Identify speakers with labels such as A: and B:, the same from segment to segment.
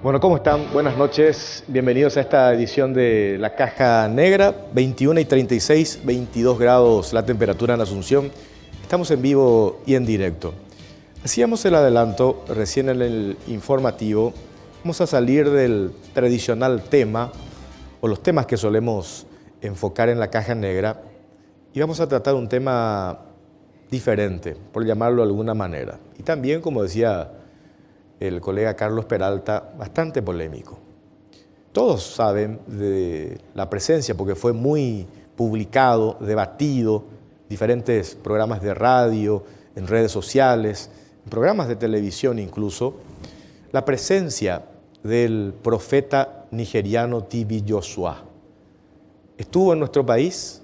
A: Bueno, ¿cómo están? Buenas noches. Bienvenidos a esta edición de La Caja Negra. 21:36, 22 grados la temperatura en Asunción. Estamos en vivo y en directo. Hacíamos el adelanto recién en el informativo. Vamos a salir del tradicional tema o los temas que solemos enfocar en La Caja Negra y vamos a tratar un tema diferente, por llamarlo de alguna manera. Y también, como decía el colega Carlos Peralta, bastante polémico. Todos saben de la presencia, porque fue muy publicado, debatido, diferentes programas de radio, en redes sociales, en programas de televisión incluso, la presencia del profeta nigeriano T.B. Joshua. Estuvo en nuestro país,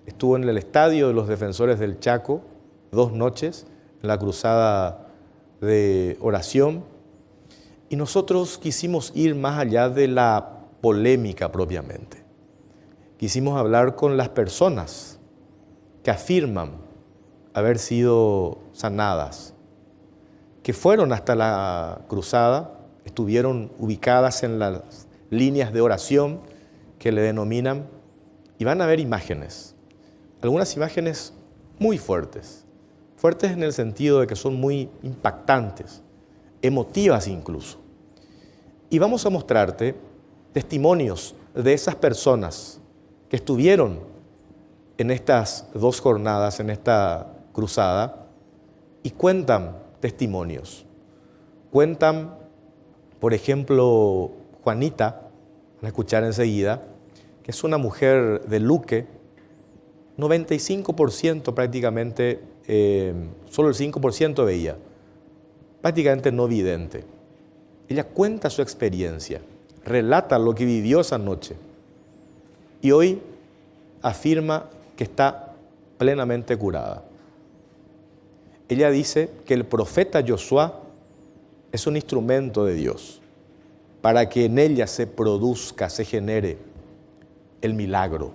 A: estuvo en el Estadio de los Defensores del Chaco 2 noches, en la cruzada de oración, y nosotros quisimos ir más allá de la polémica propiamente. Quisimos hablar con las personas que afirman haber sido sanadas, que fueron hasta la cruzada, estuvieron ubicadas en las líneas de oración que le denominan, y van a ver imágenes, algunas imágenes muy fuertes, fuertes en el sentido de que son muy impactantes, emotivas incluso. Y vamos a mostrarte testimonios de esas personas que estuvieron en estas 2 jornadas, en esta cruzada, y cuentan testimonios. Cuentan, por ejemplo, Juanita, van a escuchar enseguida, que es una mujer de Luque, 95% prácticamente, solo el 5% veía, prácticamente no vidente. Ella cuenta su experiencia, relata lo que vivió esa noche y hoy afirma que está plenamente curada. Ella dice que el profeta Joshua es un instrumento de Dios para que en ella se produzca, se genere el milagro.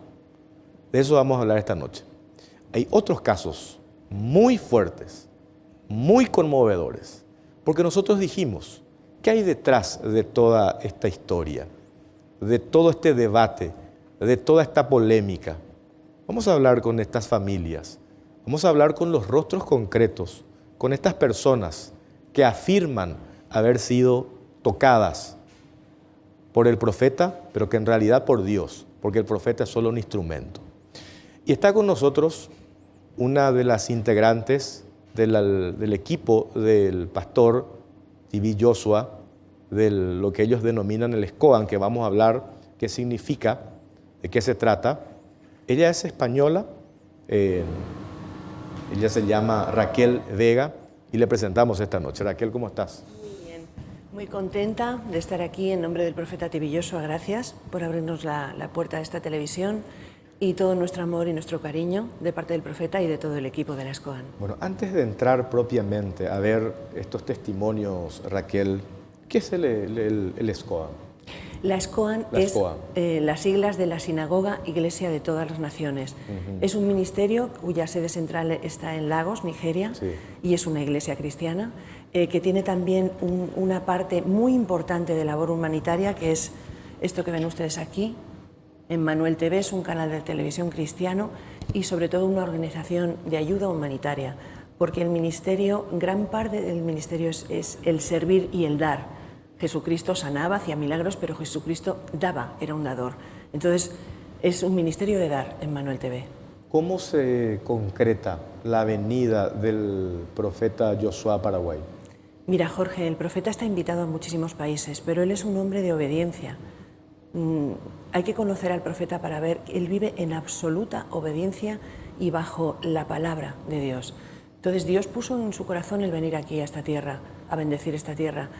A: De eso vamos a hablar esta noche. Hay otros casos muy fuertes, muy conmovedores, porque nosotros dijimos, ¿qué hay detrás de toda esta historia, de todo este debate, de toda esta polémica? Vamos a hablar con estas familias, vamos a hablar con los rostros concretos, con estas personas que afirman haber sido tocadas por el profeta, pero que en realidad por Dios, porque el profeta es solo un instrumento. Y está con nosotros una de las integrantes del equipo del pastor T.B. Joshua, de lo que ellos denominan el SCOAN, que vamos a hablar qué significa, de qué se trata. Ella es española, ella se llama Raquel Vega y le presentamos esta noche. Raquel, ¿cómo estás?
B: Muy bien, muy contenta de estar aquí en nombre del profeta T.B. Joshua. Gracias por abrirnos la puerta de esta televisión y todo nuestro amor y nuestro cariño de parte del profeta y de todo el equipo de la SCOAN.
A: Bueno, antes de entrar propiamente a ver estos testimonios, Raquel, ¿qué es el SCOAN?
B: La SCOAN es las siglas de la Sinagoga Iglesia de Todas las Naciones. Es un ministerio cuya sede central está en Lagos, Nigeria, y es una iglesia cristiana que tiene también una parte muy importante de labor humanitaria, que es esto que ven ustedes aquí. Emmanuel TV es un canal de televisión cristiano y sobre todo una organización de ayuda humanitaria, porque el ministerio, gran parte del ministerio es el servir y el dar. Jesucristo sanaba, hacía milagros, pero Jesucristo daba, era un dador. Entonces, es un ministerio de dar, Emmanuel TV.
A: ¿Cómo se concreta la venida del profeta Joshua a Paraguay?
B: Mira, Jorge, el profeta está invitado a muchísimos países, pero él es un hombre de obediencia. Hay que conocer al profeta para ver que él vive en absoluta obediencia y bajo la palabra de Dios. Entonces, Dios puso en su corazón el venir aquí a esta tierra, a bendecir esta tierra.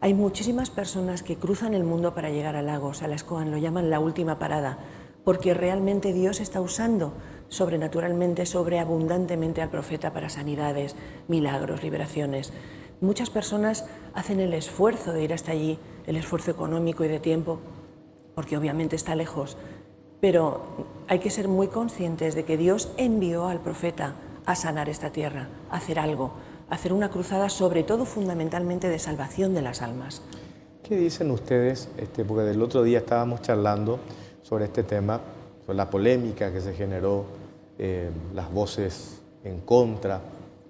B: Hay muchísimas personas que cruzan el mundo para llegar a Lagos, a la SCOAN, lo llaman la última parada, porque realmente Dios está usando sobrenaturalmente, sobreabundantemente al profeta para sanidades, milagros, liberaciones. Muchas personas hacen el esfuerzo de ir hasta allí, el esfuerzo económico y de tiempo, porque obviamente está lejos, pero hay que ser muy conscientes de que Dios envió al profeta a sanar esta tierra, a hacer algo, a hacer una cruzada sobre todo fundamentalmente de salvación de las almas.
A: ¿Qué dicen ustedes? Porque del otro día estábamos charlando sobre este tema, sobre la polémica que se generó, las voces en contra,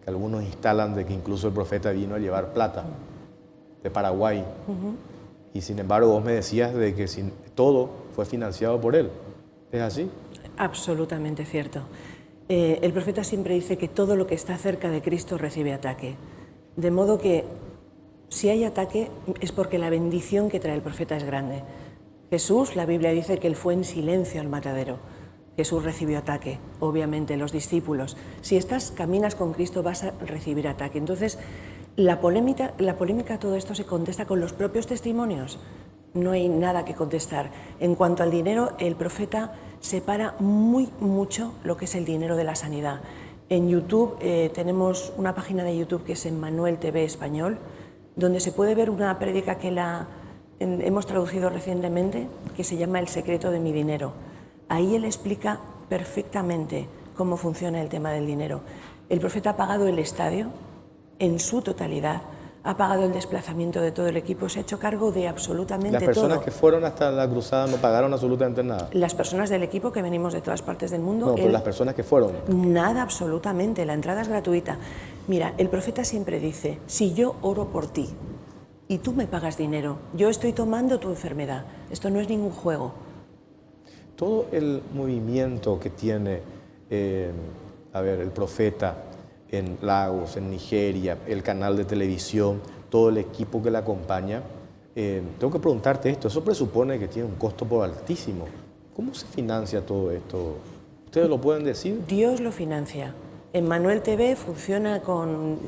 A: que algunos instalan de que incluso el profeta vino a llevar plata de Paraguay. Y sin embargo vos me decías de que todo fue financiado por él. ¿Es así?
B: Absolutamente cierto. El profeta siempre dice que todo lo que está cerca de Cristo recibe ataque. De modo que si hay ataque es porque la bendición que trae el profeta es grande. Jesús, la Biblia dice que él fue en silencio al matadero. Jesús recibió ataque, obviamente, los discípulos. Si caminas con Cristo vas a recibir ataque. Entonces, la polémica a todo esto se contesta con los propios testimonios. No hay nada que contestar. En cuanto al dinero, el profeta separa mucho lo que es el dinero de la sanidad. En YouTube tenemos una página de YouTube que es Emmanuel TV Español, donde se puede ver una prédica que hemos traducido recientemente, que se llama El secreto de mi dinero. Ahí él explica perfectamente cómo funciona el tema del dinero. El profeta ha pagado el estadio en su totalidad, ha pagado el desplazamiento de todo el equipo, se ha hecho cargo de absolutamente todo.
A: ¿Las personas que fueron hasta la cruzada no pagaron absolutamente nada?
B: Las personas del equipo que venimos de todas partes del mundo...
A: No, pero las personas que fueron...
B: Nada, absolutamente, la entrada es gratuita. Mira, el profeta siempre dice, si yo oro por ti y tú me pagas dinero, yo estoy tomando tu enfermedad. Esto no es ningún juego.
A: Todo el movimiento que tiene, el profeta en Lagos, en Nigeria, el canal de televisión, todo el equipo que le acompaña, tengo que preguntarte esto, eso presupone que tiene un costo por altísimo. ¿Cómo se financia todo esto? ¿Ustedes lo pueden decir?
B: Dios lo financia. Emmanuel TV funciona con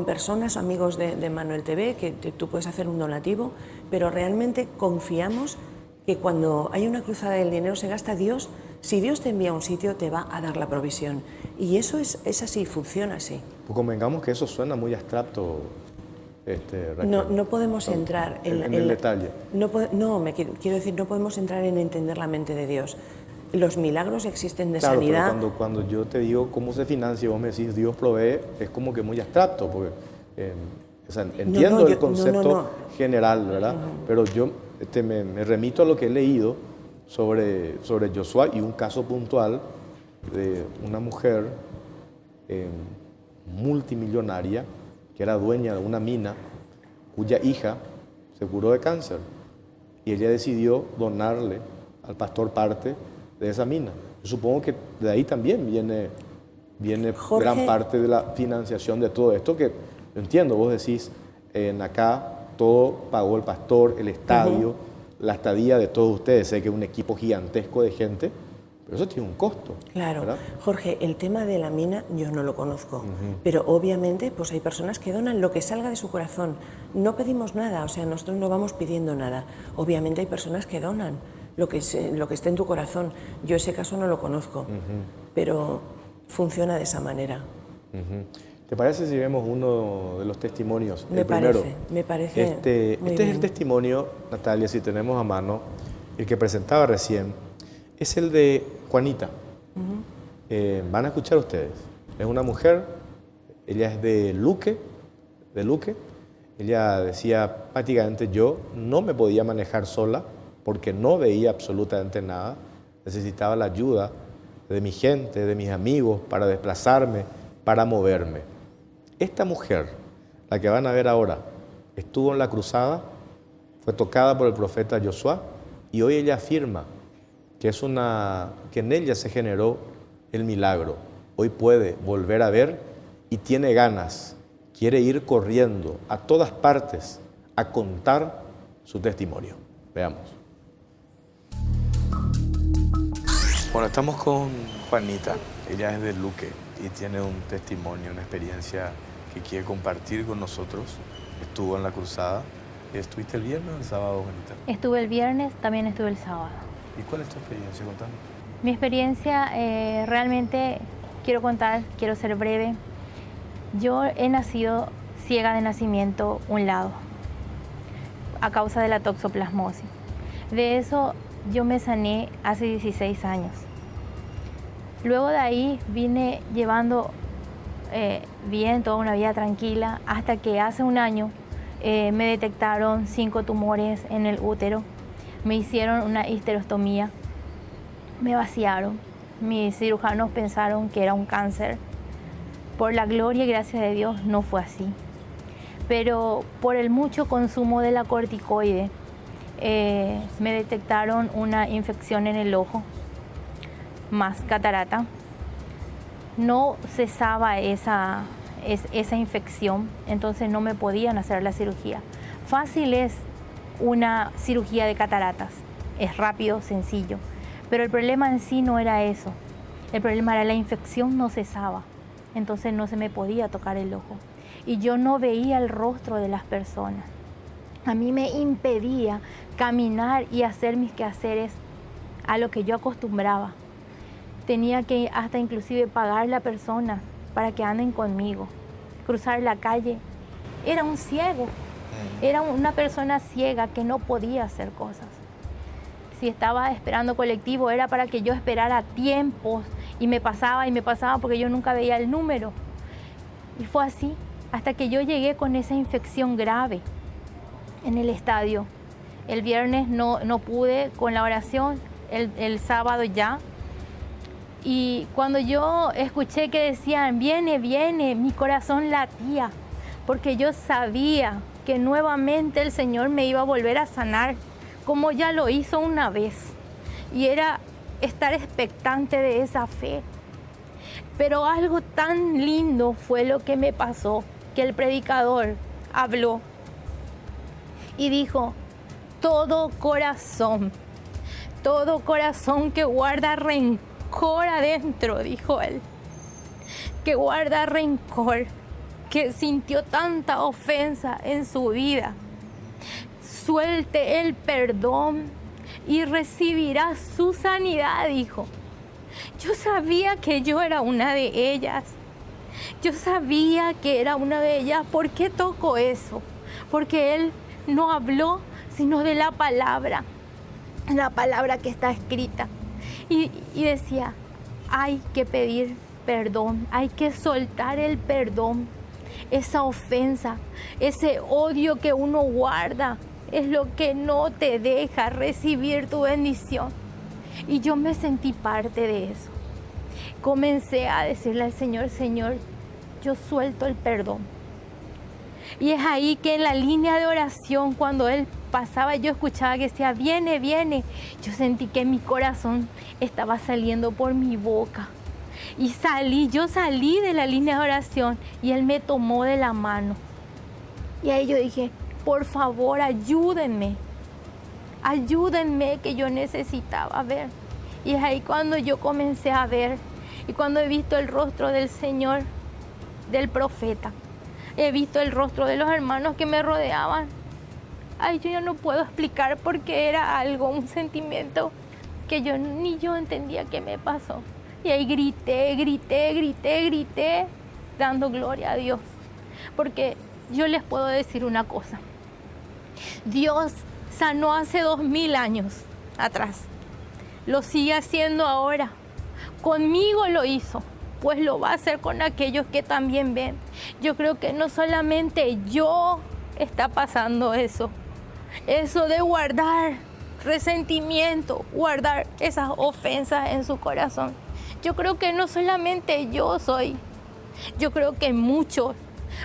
B: personas, amigos de Emmanuel TV, que tú puedes hacer un donativo, pero realmente confiamos que cuando hay una cruzada del dinero se gasta Dios. Si Dios te envía a un sitio, te va a dar la provisión. Y eso es así, funciona así.
A: Pues convengamos que eso suena muy abstracto,
B: No podemos entrar
A: en el detalle.
B: Quiero decir, no podemos entrar en entender la mente de Dios. Los milagros existen de
A: claro,
B: sanidad.
A: Pero cuando yo te digo cómo se financia y vos me decís Dios provee, es como que muy abstracto, porque entiendo el concepto general, ¿verdad? Pero yo me remito a lo que he leído sobre Josué y un caso puntual de una mujer multimillonaria que era dueña de una mina cuya hija se curó de cáncer y ella decidió donarle al pastor parte de esa mina. Yo supongo que de ahí también viene
B: Jorge,
A: gran parte de la financiación de todo esto, que entiendo, vos decís, acá todo pagó el pastor, el estadio, la estadía de todos ustedes. Sé que es un equipo gigantesco de gente, pero eso tiene un costo.
B: Claro.
A: ¿Verdad?
B: Jorge, el tema de la mina yo no lo conozco, pero obviamente pues hay personas que donan lo que salga de su corazón. No pedimos nada, o sea, nosotros no vamos pidiendo nada. Obviamente hay personas que donan lo que esté en tu corazón. Yo ese caso no lo conozco, pero funciona de esa manera.
A: ¿Te parece si vemos uno de los testimonios?
B: Me parece.
A: Este es el testimonio, Natalia, si tenemos a mano, el que presentaba recién, es el de Juanita. Van a escuchar ustedes. Es una mujer, ella es de Luque. Ella decía prácticamente yo no me podía manejar sola porque no veía absolutamente nada. Necesitaba la ayuda de mi gente, de mis amigos para desplazarme, para moverme. Esta mujer, la que van a ver ahora, estuvo en la cruzada, fue tocada por el profeta Josué y hoy ella afirma que en ella se generó el milagro. Hoy puede volver a ver y tiene ganas, quiere ir corriendo a todas partes a contar su testimonio. Veamos. Bueno, estamos con Juanita, ella es de Luque y tiene un testimonio, una experiencia que quiere compartir con nosotros. Estuvo en la cruzada. ¿Estuviste el viernes o el sábado, Juanita?
C: Estuve el viernes, también estuve el sábado.
A: ¿Y cuál es tu experiencia? Contame.
C: Mi experiencia realmente quiero ser breve. Yo he nacido ciega de nacimiento un lado a causa de la toxoplasmosis. De eso yo me sané hace 16 años. Luego de ahí vine llevando bien, toda una vida tranquila, hasta que hace un año Me detectaron 5 tumores en el útero, me hicieron una histerostomía, me vaciaron. Mis cirujanos pensaron que era un cáncer. Por la gloria y gracia de Dios no fue así. Pero por el mucho consumo de la corticoide, me detectaron una infección en el ojo, más catarata. No cesaba esa infección, entonces no me podían hacer la cirugía. Fácil es una cirugía de cataratas, es rápido, sencillo, pero el problema en sí no era eso. El problema era la infección no cesaba, entonces no se me podía tocar el ojo. Y yo no veía el rostro de las personas. A mí me impedía caminar y hacer mis quehaceres a lo que yo acostumbraba. Tenía que hasta inclusive pagarle a personas para que anden conmigo, cruzar la calle. Era un ciego, era una persona ciega que no podía hacer cosas. Si estaba esperando colectivo era para que yo esperara tiempos y me pasaba porque yo nunca veía el número. Y fue así hasta que yo llegué con esa infección grave en el estadio. El viernes no pude con la oración, el sábado ya. Y cuando yo escuché que decían, viene, viene, mi corazón latía, porque yo sabía que nuevamente el Señor me iba a volver a sanar, como ya lo hizo una vez. Y era estar expectante de esa fe. Pero algo tan lindo fue lo que me pasó, que el predicador habló y dijo, todo corazón que guarda rencor adentro, dijo él, que guarda rencor, que sintió tanta ofensa en su vida, suelte el perdón y recibirá su sanidad, dijo. Yo sabía que yo era una de ellas. Yo sabía que era una de ellas. ¿Por qué toco eso? Porque él no habló sino de la palabra que está escrita. Y decía, hay que pedir perdón, hay que soltar el perdón. Esa ofensa, ese odio que uno guarda es lo que no te deja recibir tu bendición. Y yo me sentí parte de eso. Comencé a decirle al Señor, Señor, yo suelto el perdón. Y es ahí que en la línea de oración, cuando Él pasaba, yo escuchaba que decía, viene, viene. Yo sentí que mi corazón estaba saliendo por mi boca. Y yo salí de la línea de oración y Él me tomó de la mano. Y ahí yo dije, por favor, ayúdenme. Ayúdenme, que yo necesitaba ver. Y es ahí cuando yo comencé a ver. Y cuando he visto el rostro del Señor, del profeta, he visto el rostro de los hermanos que me rodeaban. Ay, yo ya no puedo explicar porque era algo, un sentimiento que ni yo entendía qué me pasó. Y ahí grité, dando gloria a Dios. Porque yo les puedo decir una cosa. Dios sanó hace 2000 años atrás. Lo sigue haciendo ahora. Conmigo lo hizo, pues lo va a hacer con aquellos que también ven. Yo creo que no solamente yo está pasando eso de guardar resentimiento, guardar esas ofensas en su corazón. Yo creo que no solamente yo creo que muchos.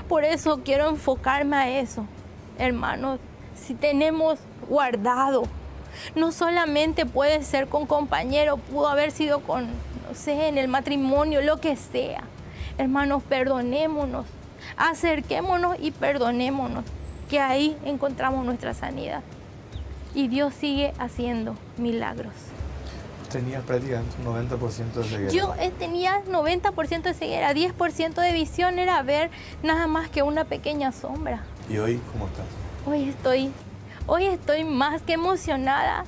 C: Por eso quiero enfocarme a eso, hermanos. Si tenemos guardado, no solamente puede ser con compañero, pudo haber sido con, no sé, en el matrimonio, lo que sea. Hermanos, perdonémonos, acerquémonos y perdonémonos, que ahí encontramos nuestra sanidad. Y Dios sigue haciendo milagros.
A: Tenías prácticamente un 90% de ceguera.
C: Yo tenía 90% de ceguera, 10% de visión, era ver nada más que una pequeña sombra.
A: ¿Y hoy cómo estás?
C: Hoy estoy más que emocionada.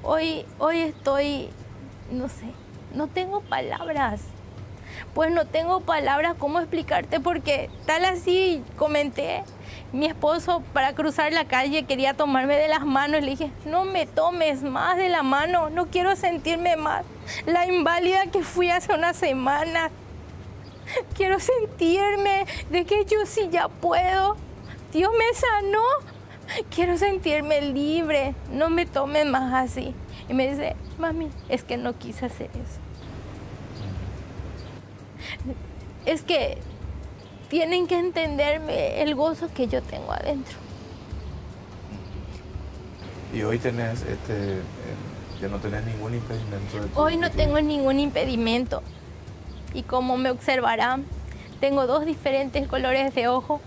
C: Hoy estoy, no sé, no tengo palabras. Pues no tengo palabras cómo explicarte, porque tal así comenté. Mi esposo, para cruzar la calle, quería tomarme de las manos. Le dije, no me tomes más de la mano, no quiero sentirme más la inválida que fui hace una semana. Quiero sentirme de que yo sí ya puedo. Dios me sanó. Quiero sentirme libre. No me tomen más así. Y me dice, mami, es que no quise hacer eso. Es que tienen que entenderme el gozo que yo tengo adentro.
A: Y hoy tenés, ya no tenés ningún impedimento.
C: Hoy no tengo ningún impedimento. Y como me observarán, tengo 2 diferentes colores de ojo.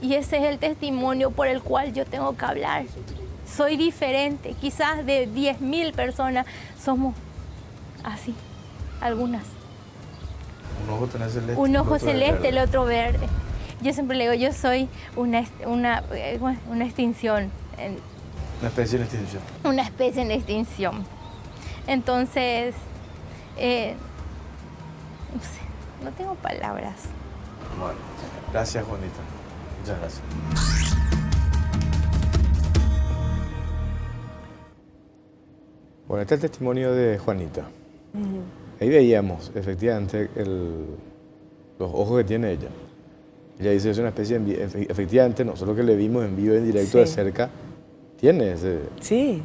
C: Y ese es el testimonio por el cual yo tengo que hablar. Soy diferente. Quizás de 10.000 personas somos así, algunas.
A: Un ojo tenés celeste.
C: Un ojo celeste, el otro verde. Yo siempre le digo, yo soy una extinción.
A: Una especie en extinción.
C: Una especie en extinción. Entonces, no sé, no tengo palabras.
A: Bueno, gracias, Juanita. Muchas gracias. Bueno, este es el testimonio de Juanita. Ahí veíamos, efectivamente, los ojos que tiene ella. Ella dice, es una especie de... Efectivamente, nosotros que le vimos en vivo, en directo, de cerca, tiene ese...
B: Sí.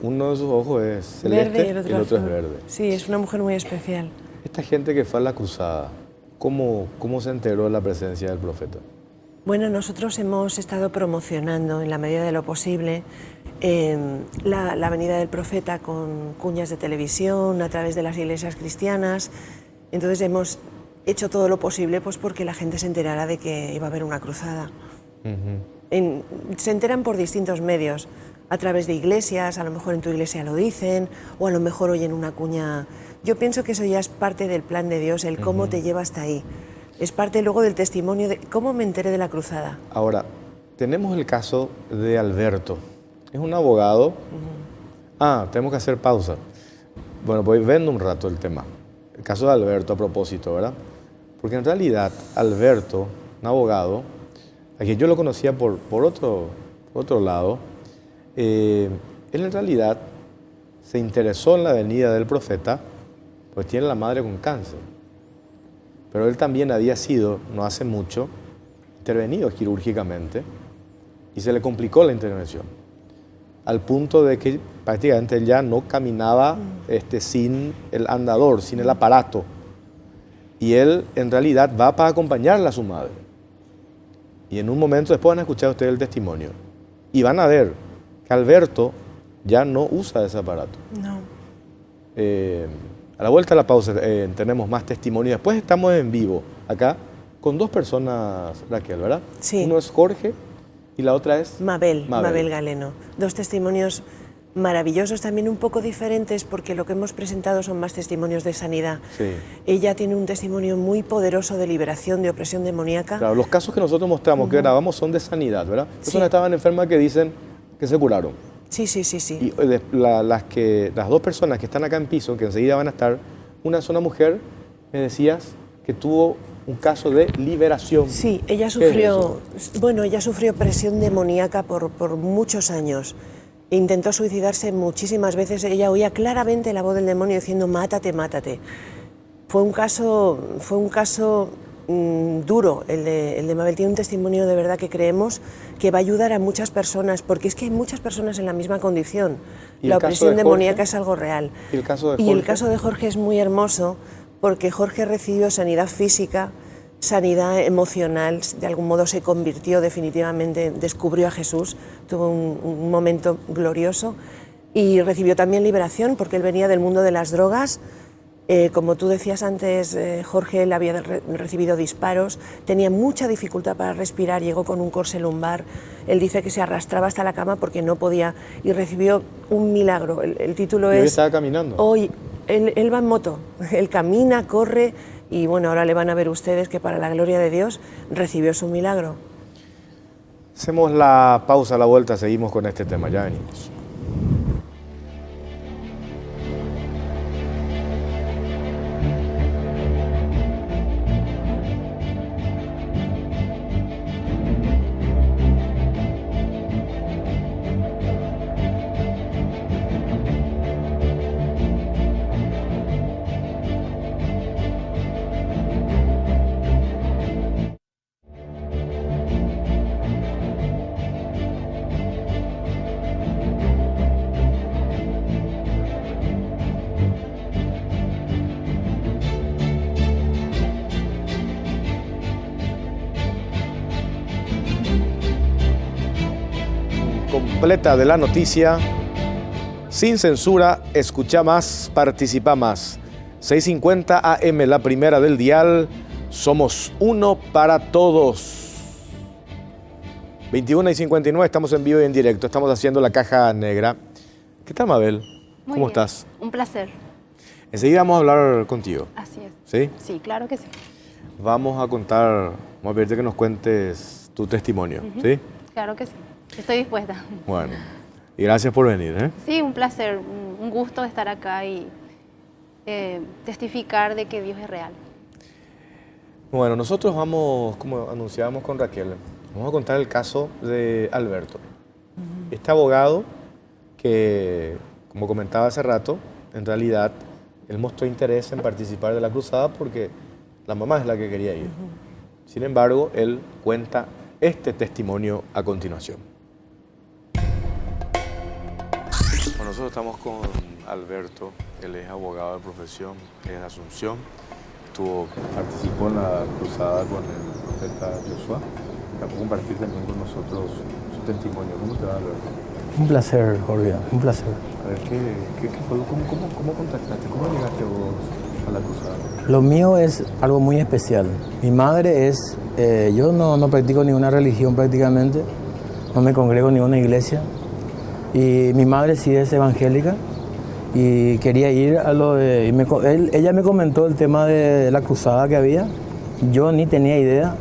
A: Uno de sus ojos es celeste
B: Verde y
A: el otro es verde.
B: Sí, es una mujer muy especial.
A: Esta gente que fue a la cruzada, ¿cómo se enteró de la presencia del profeta?
B: Bueno, nosotros hemos estado promocionando en la medida de lo posible la venida del profeta con cuñas de televisión, a través de las iglesias cristianas. Entonces hemos hecho todo lo posible pues, porque la gente se enterara de que iba a haber una cruzada. Se enteran por distintos medios, a través de iglesias, a lo mejor en tu iglesia lo dicen, o a lo mejor oyen una cuña. Yo pienso que eso ya es parte del plan de Dios, el cómo te lleva hasta ahí. Es parte luego del testimonio de cómo me enteré de la cruzada.
A: Ahora, tenemos el caso de Alberto. Es un abogado. Tenemos que hacer pausa. Bueno, pues vendo un rato el tema. El caso de Alberto a propósito, ¿verdad? Porque en realidad Alberto, un abogado, a quien yo lo conocía por otro lado, él en realidad se interesó en la venida del profeta, pues tiene la madre con cáncer. Pero él también había sido, no hace mucho, intervenido quirúrgicamente y se le complicó la intervención, al punto de que prácticamente él ya no caminaba sin el andador, sin el aparato. Y él en realidad va para acompañarla a su madre. Y en un momento después van a escuchar ustedes el testimonio y van a ver que Alberto ya no usa ese aparato.
B: No.
A: A la vuelta de la pausa tenemos más testimonio. Después estamos en vivo acá con 2 personas, Raquel, ¿verdad?
B: Sí.
A: Uno es Jorge y la otra es...
B: Mabel Galeno. 2 testimonios maravillosos, también un poco diferentes porque lo que hemos presentado son más testimonios de sanidad.
A: Sí.
B: Ella tiene un testimonio muy poderoso de liberación, de opresión demoníaca.
A: Claro, los casos que nosotros mostramos, que grabamos, son de sanidad, ¿verdad? Personas estaban enfermas que dicen que se curaron.
B: Sí.
A: Y las 2 personas que están acá en piso, que enseguida van a estar, una es una mujer, me decías, que tuvo un caso de liberación.
B: Sí, ella sufrió, ella sufrió presión demoníaca por muchos años. Intentó suicidarse muchísimas veces. Ella oía claramente la voz del demonio diciendo mátate, mátate. Fue un caso duro el de Mabel. Tiene un testimonio de verdad que creemos que va a ayudar a muchas personas, porque es que hay muchas personas en la misma condición. La opresión demoníaca es algo real.
A: ¿Y el caso de Jorge?
B: Y el caso de Jorge es muy hermoso porque Jorge recibió sanidad física, sanidad emocional, de algún modo se convirtió definitivamente, descubrió a Jesús, tuvo un momento glorioso y recibió también liberación porque él venía del mundo de las drogas. Como tú decías antes, Jorge, él había recibido disparos, tenía mucha dificultad para respirar, llegó con un corse lumbar, él dice que se arrastraba hasta la cama porque no podía y recibió un milagro. El título es...
A: ¿Hoy estaba caminando?
B: Hoy, él va en moto, él camina, corre y bueno, ahora le van a ver ustedes que para la gloria de Dios recibió su milagro.
A: Hacemos la pausa, a la vuelta, seguimos con este tema, ya venimos. completa de la noticia. Sin censura, escucha más, participa más. 650 AM, la primera del dial. Somos uno para todos. 21:59, estamos en vivo y en directo. Estamos haciendo la caja negra. ¿Qué tal, Mabel?
D: Muy
A: ¿Cómo
D: bien.
A: estás?
D: Un placer.
A: Enseguida vamos a hablar contigo.
D: Así es.
A: ¿Sí?
D: Sí, claro que sí.
A: Vamos a pedirte que nos cuentes tu testimonio. ¿Sí?
D: Claro que sí. Estoy dispuesta.
A: Bueno, y gracias por venir, ¿eh?
D: Sí, un placer, un gusto estar acá y testificar de que Dios es real.
A: Bueno, nosotros vamos, como anunciábamos con Raquel, vamos a contar el caso de Alberto. Este abogado que, como comentaba hace rato, en realidad él mostró interés en participar de la cruzada porque la mamá es la que quería ir. Sin embargo, él cuenta este testimonio a continuación. Bueno, nosotros estamos con Alberto, él es abogado de profesión, es de Asunción. Participó en la cruzada con el profeta Josué. Para compartir también con nosotros su testimonio. ¿Cómo te va, Alberto?
E: Un placer, Jorge, un placer.
A: A ver, ¿qué fue? ¿Cómo contactaste? ¿Cómo llegaste vos a la cruzada?
E: Lo mío es algo muy especial. Mi madre es... yo no practico ninguna religión prácticamente, no me congrego en ninguna iglesia. Y mi madre sí es evangélica y quería ir a lo de... ella me comentó el tema de la cruzada que había. Yo ni tenía idea.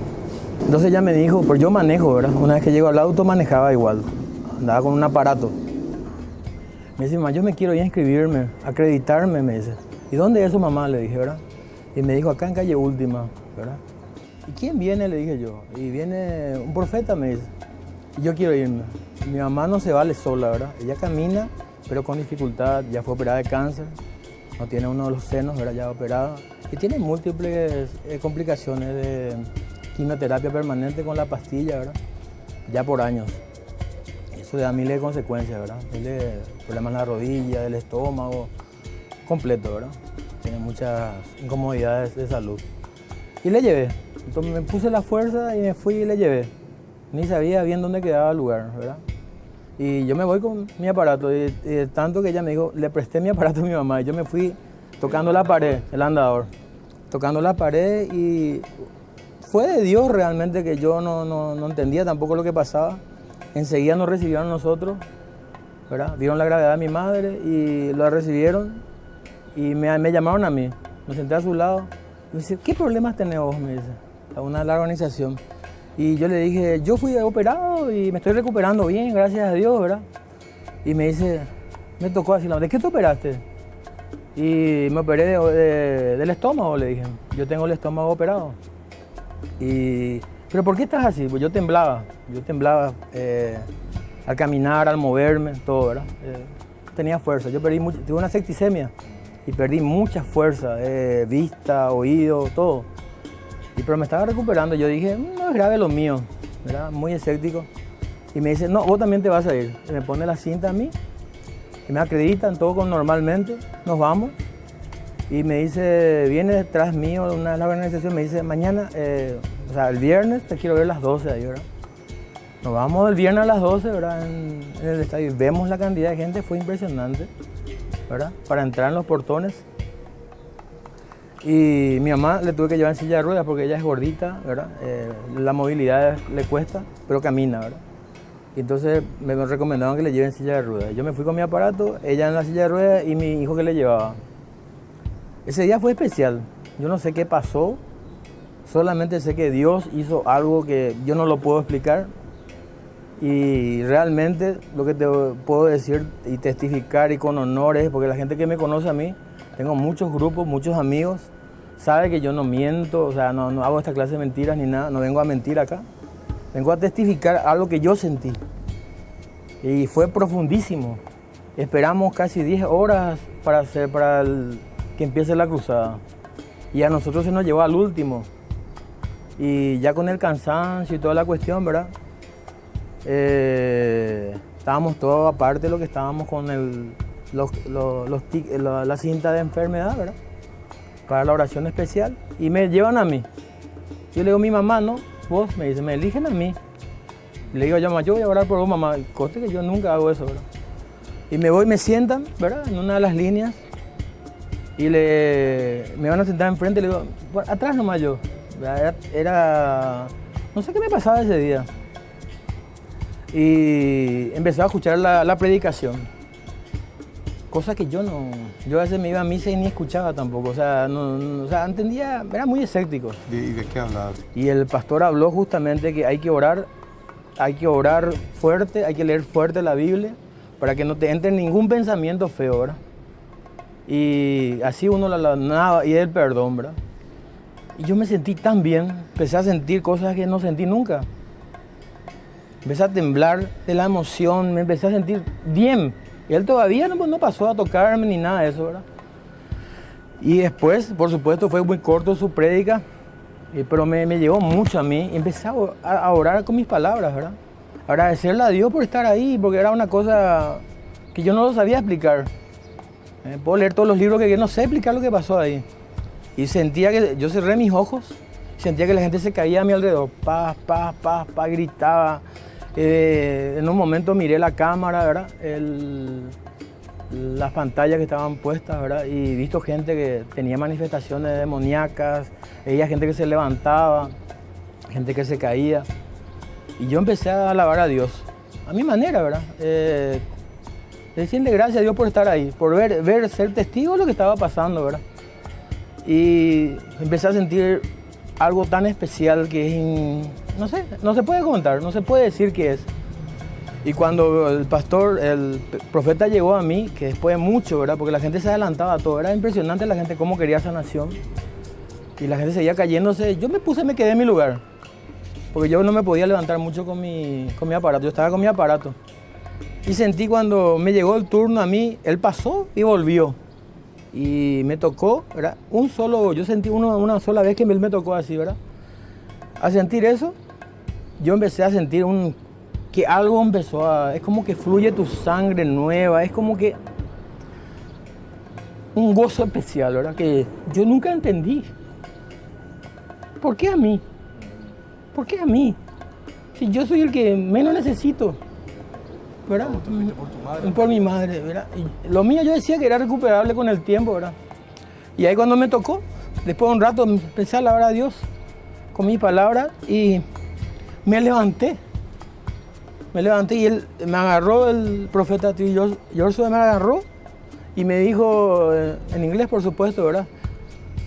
E: Entonces ella me dijo, pero yo manejo, ¿verdad? Una vez que llego al auto manejaba igual. Andaba con un aparato. Me dice, mamá, yo me quiero ir a inscribirme, acreditarme, me dice. ¿Y dónde es eso, mamá? Le dije, ¿verdad? Y me dijo, acá en calle Última, ¿verdad? ¿Y quién viene? Le dije yo. Y viene un profeta, me dice. Y yo quiero irme. Mi mamá no se vale sola, ¿verdad? Ella camina, pero con dificultad. Ya fue operada de cáncer. No tiene uno de los senos, ¿verdad? Ya operada. Y tiene múltiples complicaciones de quimioterapia permanente con la pastilla, ¿verdad? Ya por años. Eso le da miles de consecuencias, ¿verdad? Tiene problemas en la rodilla, del estómago, completo, ¿verdad? Tiene muchas incomodidades de salud. Y le llevé. Entonces me puse la fuerza y me fui y le llevé. Ni sabía bien dónde quedaba el lugar, ¿verdad? Y yo me voy con mi aparato. Y tanto que ella me dijo, le presté mi aparato a mi mamá. Y yo me fui tocando la pared, el andador. Tocando la pared y fue de Dios realmente que yo no entendía tampoco lo que pasaba. Enseguida nos recibieron nosotros, ¿verdad? Vieron la gravedad de mi madre y la recibieron y me llamaron a mí. Me senté a su lado y me dice, ¿qué problemas tenés vos? Me dice, a una de la organización. Y yo le dije, yo fui operado y me estoy recuperando bien, gracias a Dios, ¿verdad? Y me dice, me tocó así, ¿de qué te operaste? Y me operé del estómago, le dije. Yo tengo el estómago operado. ¿Pero por qué estás así? Pues yo temblaba al caminar, al moverme, todo, ¿verdad? Tenía fuerza, tuve una septicemia y perdí mucha fuerza, vista, oído, todo. Pero me estaba recuperando, yo dije, no es grave lo mío, ¿verdad? Muy escéptico. Y me dice, no, vos también te vas a ir. Y me pone la cinta a mí y me acreditan todo normalmente, nos vamos. Y me dice, viene detrás mío una de las organizaciones, me dice, mañana, el viernes te quiero ver a las 12 ahí, ¿verdad? Nos vamos el viernes a las 12, ¿verdad? En el estadio. Y vemos la cantidad de gente, fue impresionante, ¿verdad? Para entrar en los portones. Y mi mamá le tuve que llevar en silla de ruedas porque ella es gordita, ¿verdad? La movilidad le cuesta, pero camina, ¿verdad? Y entonces me recomendaban que le lleven en silla de ruedas. Yo me fui con mi aparato, ella en la silla de ruedas y mi hijo que le llevaba. Ese día fue especial. Yo no sé qué pasó, solamente sé que Dios hizo algo que yo no lo puedo explicar. Y realmente lo que te puedo decir y testificar y con honores, porque la gente que me conoce a mí, tengo muchos grupos, muchos amigos, sabe que yo no miento, o sea, no hago esta clase de mentiras ni nada, no vengo a mentir acá. Vengo a testificar algo que yo sentí. Y fue profundísimo. Esperamos casi 10 horas para que empiece la cruzada. Y a nosotros se nos llevó al último. Y ya con el cansancio y toda la cuestión, ¿verdad? Estábamos todos aparte de lo que estábamos con la cinta de enfermedad, ¿verdad? Para la oración especial. Y me llevan a mí. Yo le digo a mi mamá, no, vos, me dice, me eligen a mí. Le digo yo, mamá, yo voy a orar por vos, mamá. Coste que yo nunca hago eso, ¿verdad? Y me voy, me sientan, ¿verdad? En una de las líneas. Y me van a sentar enfrente y le digo, atrás nomás yo. No sé qué me pasaba ese día. Y empecé a escuchar la predicación. Cosa que yo a veces me iba a misa y ni escuchaba tampoco. O sea, entendía, era muy escéptico.
A: ¿Y de qué hablaba?
E: Y el pastor habló justamente que hay que orar fuerte, hay que leer fuerte la Biblia para que no te entre ningún pensamiento feo, ¿verdad? Y así uno nada y el perdón, ¿verdad? Y yo me sentí tan bien, empecé a sentir cosas que no sentí nunca. Empecé a temblar de la emoción, me empecé a sentir bien. Y él todavía no pasó a tocarme ni nada de eso, ¿verdad? Y después, por supuesto, fue muy corto su prédica, pero me llegó mucho a mí. Y empecé a orar con mis palabras, ¿verdad? Agradecerle a Dios por estar ahí, porque era una cosa que yo no lo sabía explicar. Puedo leer todos los libros que yo no sé explicar lo que pasó ahí. Y sentía que yo cerré mis ojos, sentía que la gente se caía a mi alrededor. Paz, paz, paz, paz, gritaba. En un momento miré la cámara, ¿verdad? Las pantallas que estaban puestas, ¿verdad? Y visto gente que tenía manifestaciones demoníacas, veía gente que se levantaba, gente que se caía. Y yo empecé a alabar a Dios, a mi manera, ¿verdad? Decirle gracias a Dios por estar ahí, por ser testigo de lo que estaba pasando, ¿verdad? Y empecé a sentir algo tan especial que es, no sé, no se puede contar, no se puede decir qué es. Y cuando el profeta llegó a mí, que después de mucho, ¿verdad? Porque la gente se adelantaba a todo, era impresionante la gente cómo quería sanación. Y la gente seguía cayéndose, me quedé en mi lugar. Porque yo no me podía levantar mucho con mi aparato, yo estaba con mi aparato. Y sentí cuando me llegó el turno a mí, él pasó y volvió. Y me tocó, ¿verdad? Yo sentí una sola vez que él me tocó así, ¿verdad? A sentir eso, yo empecé a sentir que algo es como que fluye tu sangre nueva, es como que un gozo especial, ¿verdad? Que yo nunca entendí. ¿Por qué a mí? ¿Por qué a mí? Si yo soy el que menos necesito, ¿verdad?
A: Por tu madre.
E: Por mi madre, ¿verdad? Y lo mío yo decía que era recuperable con el tiempo, ¿verdad? Y ahí cuando me tocó, después de un rato empecé a alabar a Dios con mis palabras y me levanté. Y él me agarró, el profeta George me agarró y me dijo, en inglés por supuesto, ¿verdad?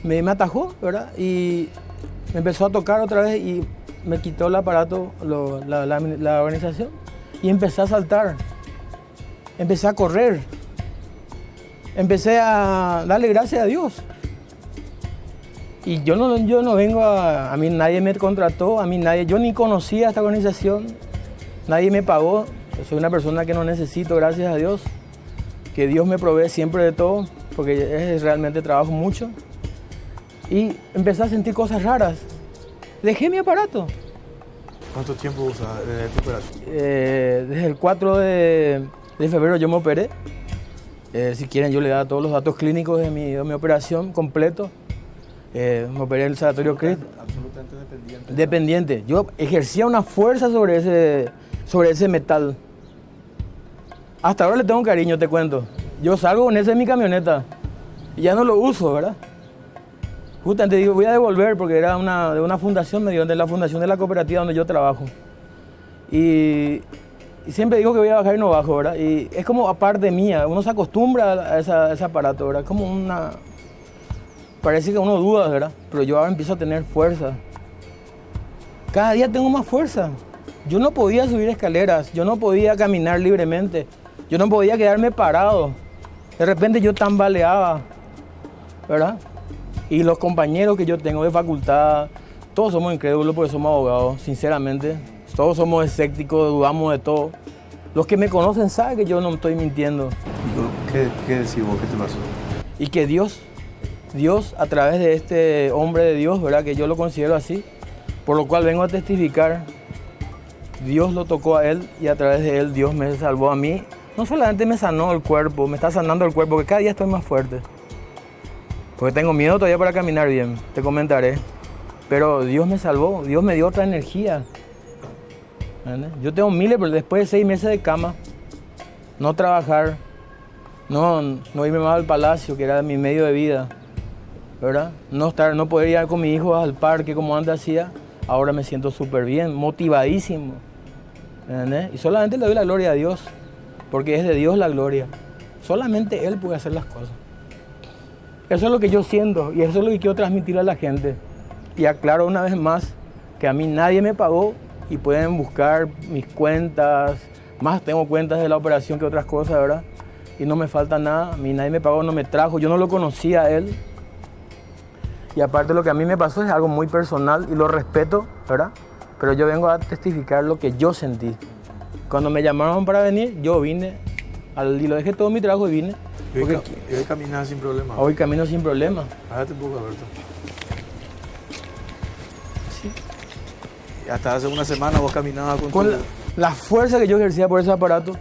E: Me atajó, ¿verdad? Y me empezó a tocar otra vez y me quitó el aparato, la organización, y empecé a saltar, empecé a correr, empecé a darle gracias a Dios. Y yo no vengo a mí nadie me contrató, yo ni conocía esta organización, nadie me pagó, yo soy una persona que no necesito, gracias a Dios, que Dios me provee siempre de todo, porque realmente trabajo mucho. Y empecé a sentir cosas raras. Dejé mi aparato.
A: ¿Cuánto tiempo usas desde tu operación?
E: Desde el 4 de febrero yo me operé. Si quieren yo le da todos los datos clínicos de mi operación completo. Me operé en el Sanatorio Cristo.
A: Absolutamente dependiente.
E: Dependiente. Yo ejercía una fuerza sobre ese metal. Hasta ahora le tengo cariño, te cuento. Yo salgo con ese en mi camioneta y ya no lo uso, ¿verdad? Justamente digo, voy a devolver porque era de una fundación, de la fundación de la cooperativa donde yo trabajo. Y siempre digo que voy a bajar y no bajo, ¿verdad? Y es como aparte mía, uno se acostumbra a ese aparato, ¿verdad? Como parece que uno duda, ¿verdad? Pero yo ahora empiezo a tener fuerza. Cada día tengo más fuerza. Yo no podía subir escaleras, yo no podía caminar libremente, yo no podía quedarme parado. De repente yo tambaleaba, ¿verdad? Y los compañeros que yo tengo de facultad, todos somos incrédulos porque somos abogados, sinceramente. Todos somos escépticos, dudamos de todo. Los que me conocen saben que yo no estoy mintiendo.
A: ¿Qué decís vos? ¿Qué te pasó?
E: Y que Dios a través de este hombre de Dios, ¿verdad? Que yo lo considero así, por lo cual vengo a testificar, Dios lo tocó a él y a través de él Dios me salvó a mí. No solamente me sanó el cuerpo, me está sanando el cuerpo, porque cada día estoy más fuerte. Porque tengo miedo todavía para caminar bien, te comentaré. Pero Dios me salvó, Dios me dio otra energía. ¿Entiendes? Yo tengo miles, pero después de 6 meses de cama, no trabajar, no irme más al palacio, que era mi medio de vida, ¿verdad? No poder ir con mi hijo al parque como antes hacía, ahora me siento súper bien, motivadísimo, ¿entendés? Y solamente le doy la gloria a Dios, porque es de Dios la gloria. Solamente Él puede hacer las cosas. Eso es lo que yo siento y eso es lo que quiero transmitir a la gente. Y aclaro una vez más que a mí nadie me pagó y pueden buscar mis cuentas, más tengo cuentas de la operación que otras cosas, ¿verdad? Y no me falta nada, a mí nadie me pagó, no me trajo, yo no lo conocía a él. Y aparte lo que a mí me pasó es algo muy personal y lo respeto, ¿verdad? Pero yo vengo a testificar lo que yo sentí. Cuando me llamaron para venir, yo vine, y lo dejé todo mi trabajo y vine.
A: ¿Y hoy caminas sin problema?
E: Hoy camino sin problema.
A: Hágate un poco, Alberto. Sí. Hasta hace una semana vos caminabas
E: con la fuerza que yo ejercía por ese aparato,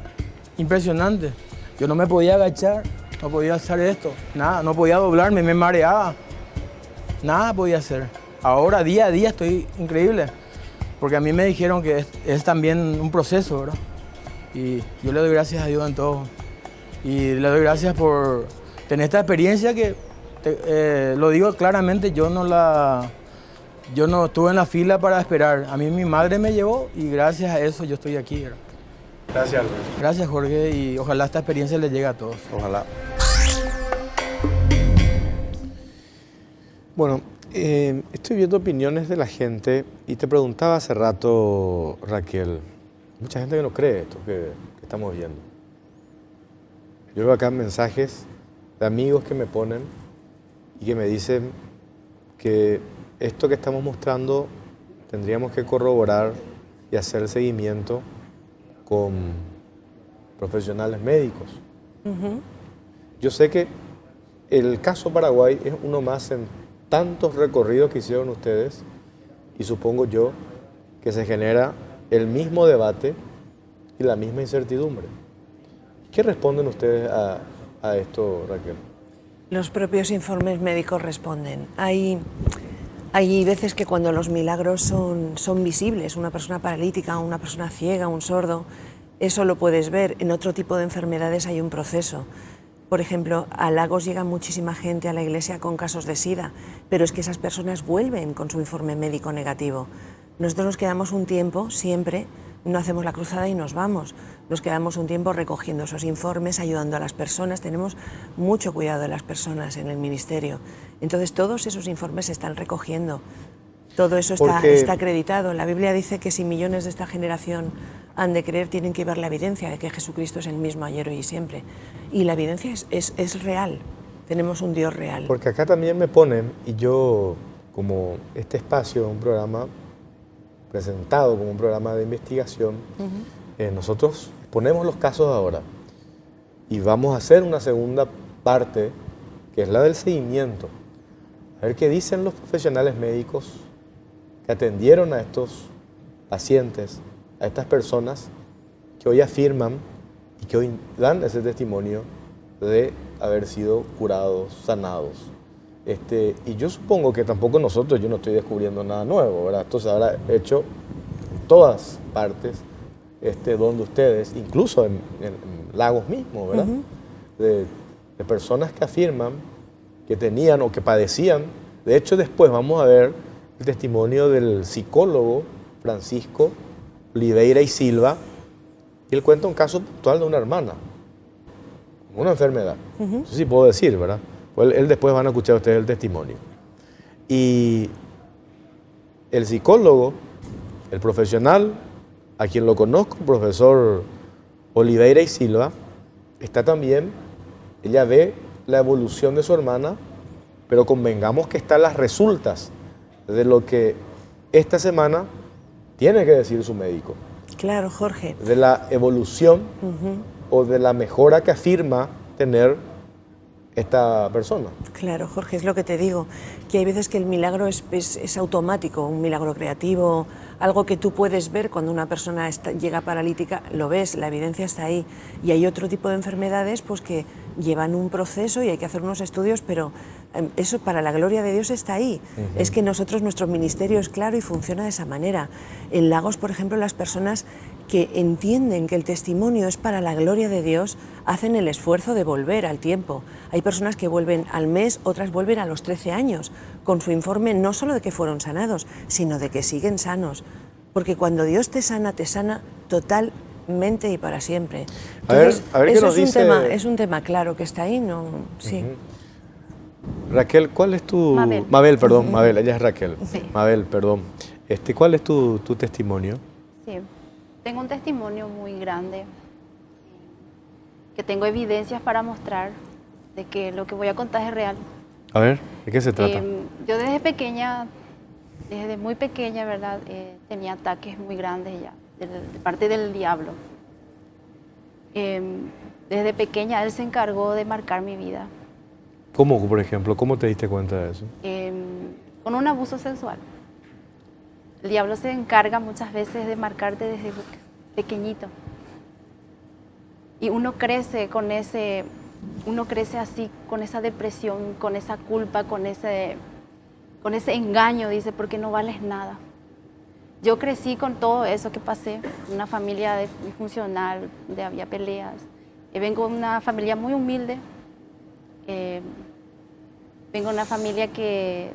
E: impresionante. Yo no me podía agachar, no podía hacer esto, nada, no podía doblarme, me mareaba. Nada podía hacer. Ahora, día a día, estoy increíble. Porque a mí me dijeron que es también un proceso, ¿verdad? Y yo le doy gracias a Dios en todo. Y le doy gracias por tener esta experiencia que, lo digo claramente, yo no estuve en la fila para esperar. A mí mi madre me llevó y gracias a eso yo estoy aquí, ¿verdad?
A: Gracias, Alberto.
E: Gracias, Jorge, y ojalá esta experiencia les llegue a todos.
A: Ojalá. Bueno, estoy viendo opiniones de la gente y te preguntaba hace rato, Raquel, mucha gente que no cree esto que estamos viendo. Yo veo acá mensajes de amigos que me ponen y que me dicen que esto que estamos mostrando tendríamos que corroborar y hacer seguimiento con profesionales médicos. Yo sé que el caso Paraguay es uno más en tantos recorridos que hicieron ustedes y supongo yo que se genera el mismo debate y la misma incertidumbre. ¿Qué responden ustedes a esto, Raquel?
B: Los propios informes médicos responden. Hay veces que cuando los milagros son visibles, una persona paralítica, una persona ciega, un sordo, eso lo puedes ver. En otro tipo de enfermedades hay un proceso. Por ejemplo, a Lagos llega muchísima gente a la iglesia con casos de SIDA, pero es que esas personas vuelven con su informe médico negativo. Nosotros nos quedamos un tiempo, siempre, no hacemos la cruzada y nos vamos. Nos quedamos un tiempo recogiendo esos informes, ayudando a las personas. Tenemos mucho cuidado de las personas en el ministerio. Entonces, todos esos informes se están recogiendo. Todo eso está acreditado. La Biblia dice que si millones de esta generación han de creer, tienen que ver la evidencia de que Jesucristo es el mismo ayer, hoy y siempre. Y la evidencia es real. Tenemos un Dios real.
A: Porque acá también me ponen, y yo, como este espacio, un programa presentado como un programa de investigación, nosotros ponemos los casos ahora y vamos a hacer una segunda parte, que es la del seguimiento. A ver qué dicen los profesionales médicos que atendieron a estos pacientes, a estas personas que hoy afirman y que hoy dan ese testimonio de haber sido curados, sanados. Y yo supongo que tampoco nosotros, yo no estoy descubriendo nada nuevo, ¿verdad? Esto se habrá hecho en todas partes, donde ustedes, incluso en Lagos mismo, ¿verdad? De personas que afirman que tenían o que padecían. De hecho, después vamos a ver el testimonio del psicólogo Francisco Oliveira y Silva, y él cuenta un caso puntual de una hermana, una enfermedad. Eso sí puedo decir, ¿verdad? Pues él después van a escuchar ustedes el testimonio. Y el psicólogo, el profesional, a quien lo conozco, el profesor Oliveira y Silva, está también, ella ve la evolución de su hermana, pero convengamos que están las resultas de lo que esta semana tiene que decir su médico.
B: Claro, Jorge.
A: De la evolución o de la mejora que afirma tener esta persona.
B: Claro, Jorge, es lo que te digo, que hay veces que el milagro es automático, un milagro creativo, algo que tú puedes ver cuando una persona llega paralítica, lo ves, la evidencia está ahí. Y hay otro tipo de enfermedades pues, que llevan un proceso y hay que hacer unos estudios, pero Eso para la gloria de Dios está ahí. Es que nuestro ministerio es claro y funciona de esa manera. En Lagos, por ejemplo, las personas que entienden que el testimonio es para la gloria de Dios hacen el esfuerzo de volver al tiempo. Hay personas que vuelven al mes, otras vuelven a los 13 años, con su informe no solo de que fueron sanados, sino de que siguen sanos. Porque cuando Dios te sana totalmente y para siempre. Entonces,
A: a ver qué
B: eso
A: nos
B: es,
A: dice...
B: es un tema claro que está ahí, ¿no? Sí.
A: Raquel, ¿cuál es tu...
D: Mabel.
A: Mabel, perdón, Mabel, ella es Raquel.
D: Sí.
A: Mabel, perdón. ¿Cuál es tu testimonio?
D: Sí, tengo un testimonio muy grande, que tengo evidencias para mostrar de que lo que voy a contar es real.
A: A ver, ¿de qué se trata?
D: Yo desde pequeña, desde muy pequeña, ¿verdad? Tenía ataques muy grandes ya, de parte del diablo. Desde pequeña él se encargó de marcar mi vida.
A: ¿Cómo, por ejemplo? ¿Cómo te diste cuenta de eso?
D: Con un abuso sexual. El diablo se encarga muchas veces de marcarte desde pequeñito. Y uno crece así, con esa depresión, con esa culpa, con ese engaño, dice, porque no vales nada. Yo crecí con todo eso que pasé, una familia disfuncional, donde había peleas. Vengo de una familia muy humilde. Vengo de una familia que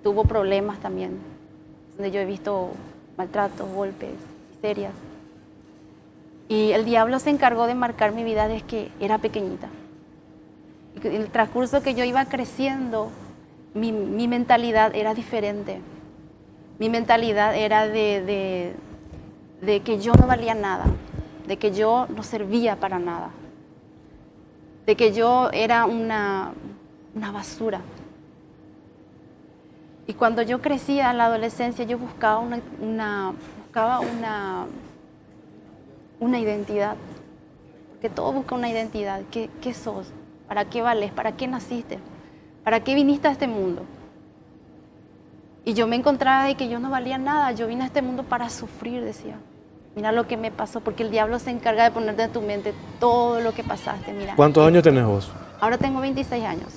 D: tuvo problemas también, donde yo he visto maltratos, golpes, miserias. Y el diablo se encargó de marcar mi vida desde que era pequeñita. Y en el transcurso que yo iba creciendo, mi mentalidad era diferente. Mi mentalidad era de que yo no valía nada, de que yo no servía para nada, de que yo era una basura. Y cuando yo crecía en la adolescencia, yo buscaba una identidad. Porque todo busca una identidad. ¿Qué sos? ¿Para qué vales? ¿Para qué naciste? ¿Para qué viniste a este mundo? Y yo me encontraba de que yo no valía nada. Yo vine a este mundo para sufrir, decía. Mira lo que me pasó, porque el diablo se encarga de ponerte en tu mente todo lo que pasaste. Mira.
A: ¿Cuántos años tenés vos?
D: Ahora tengo 26 años.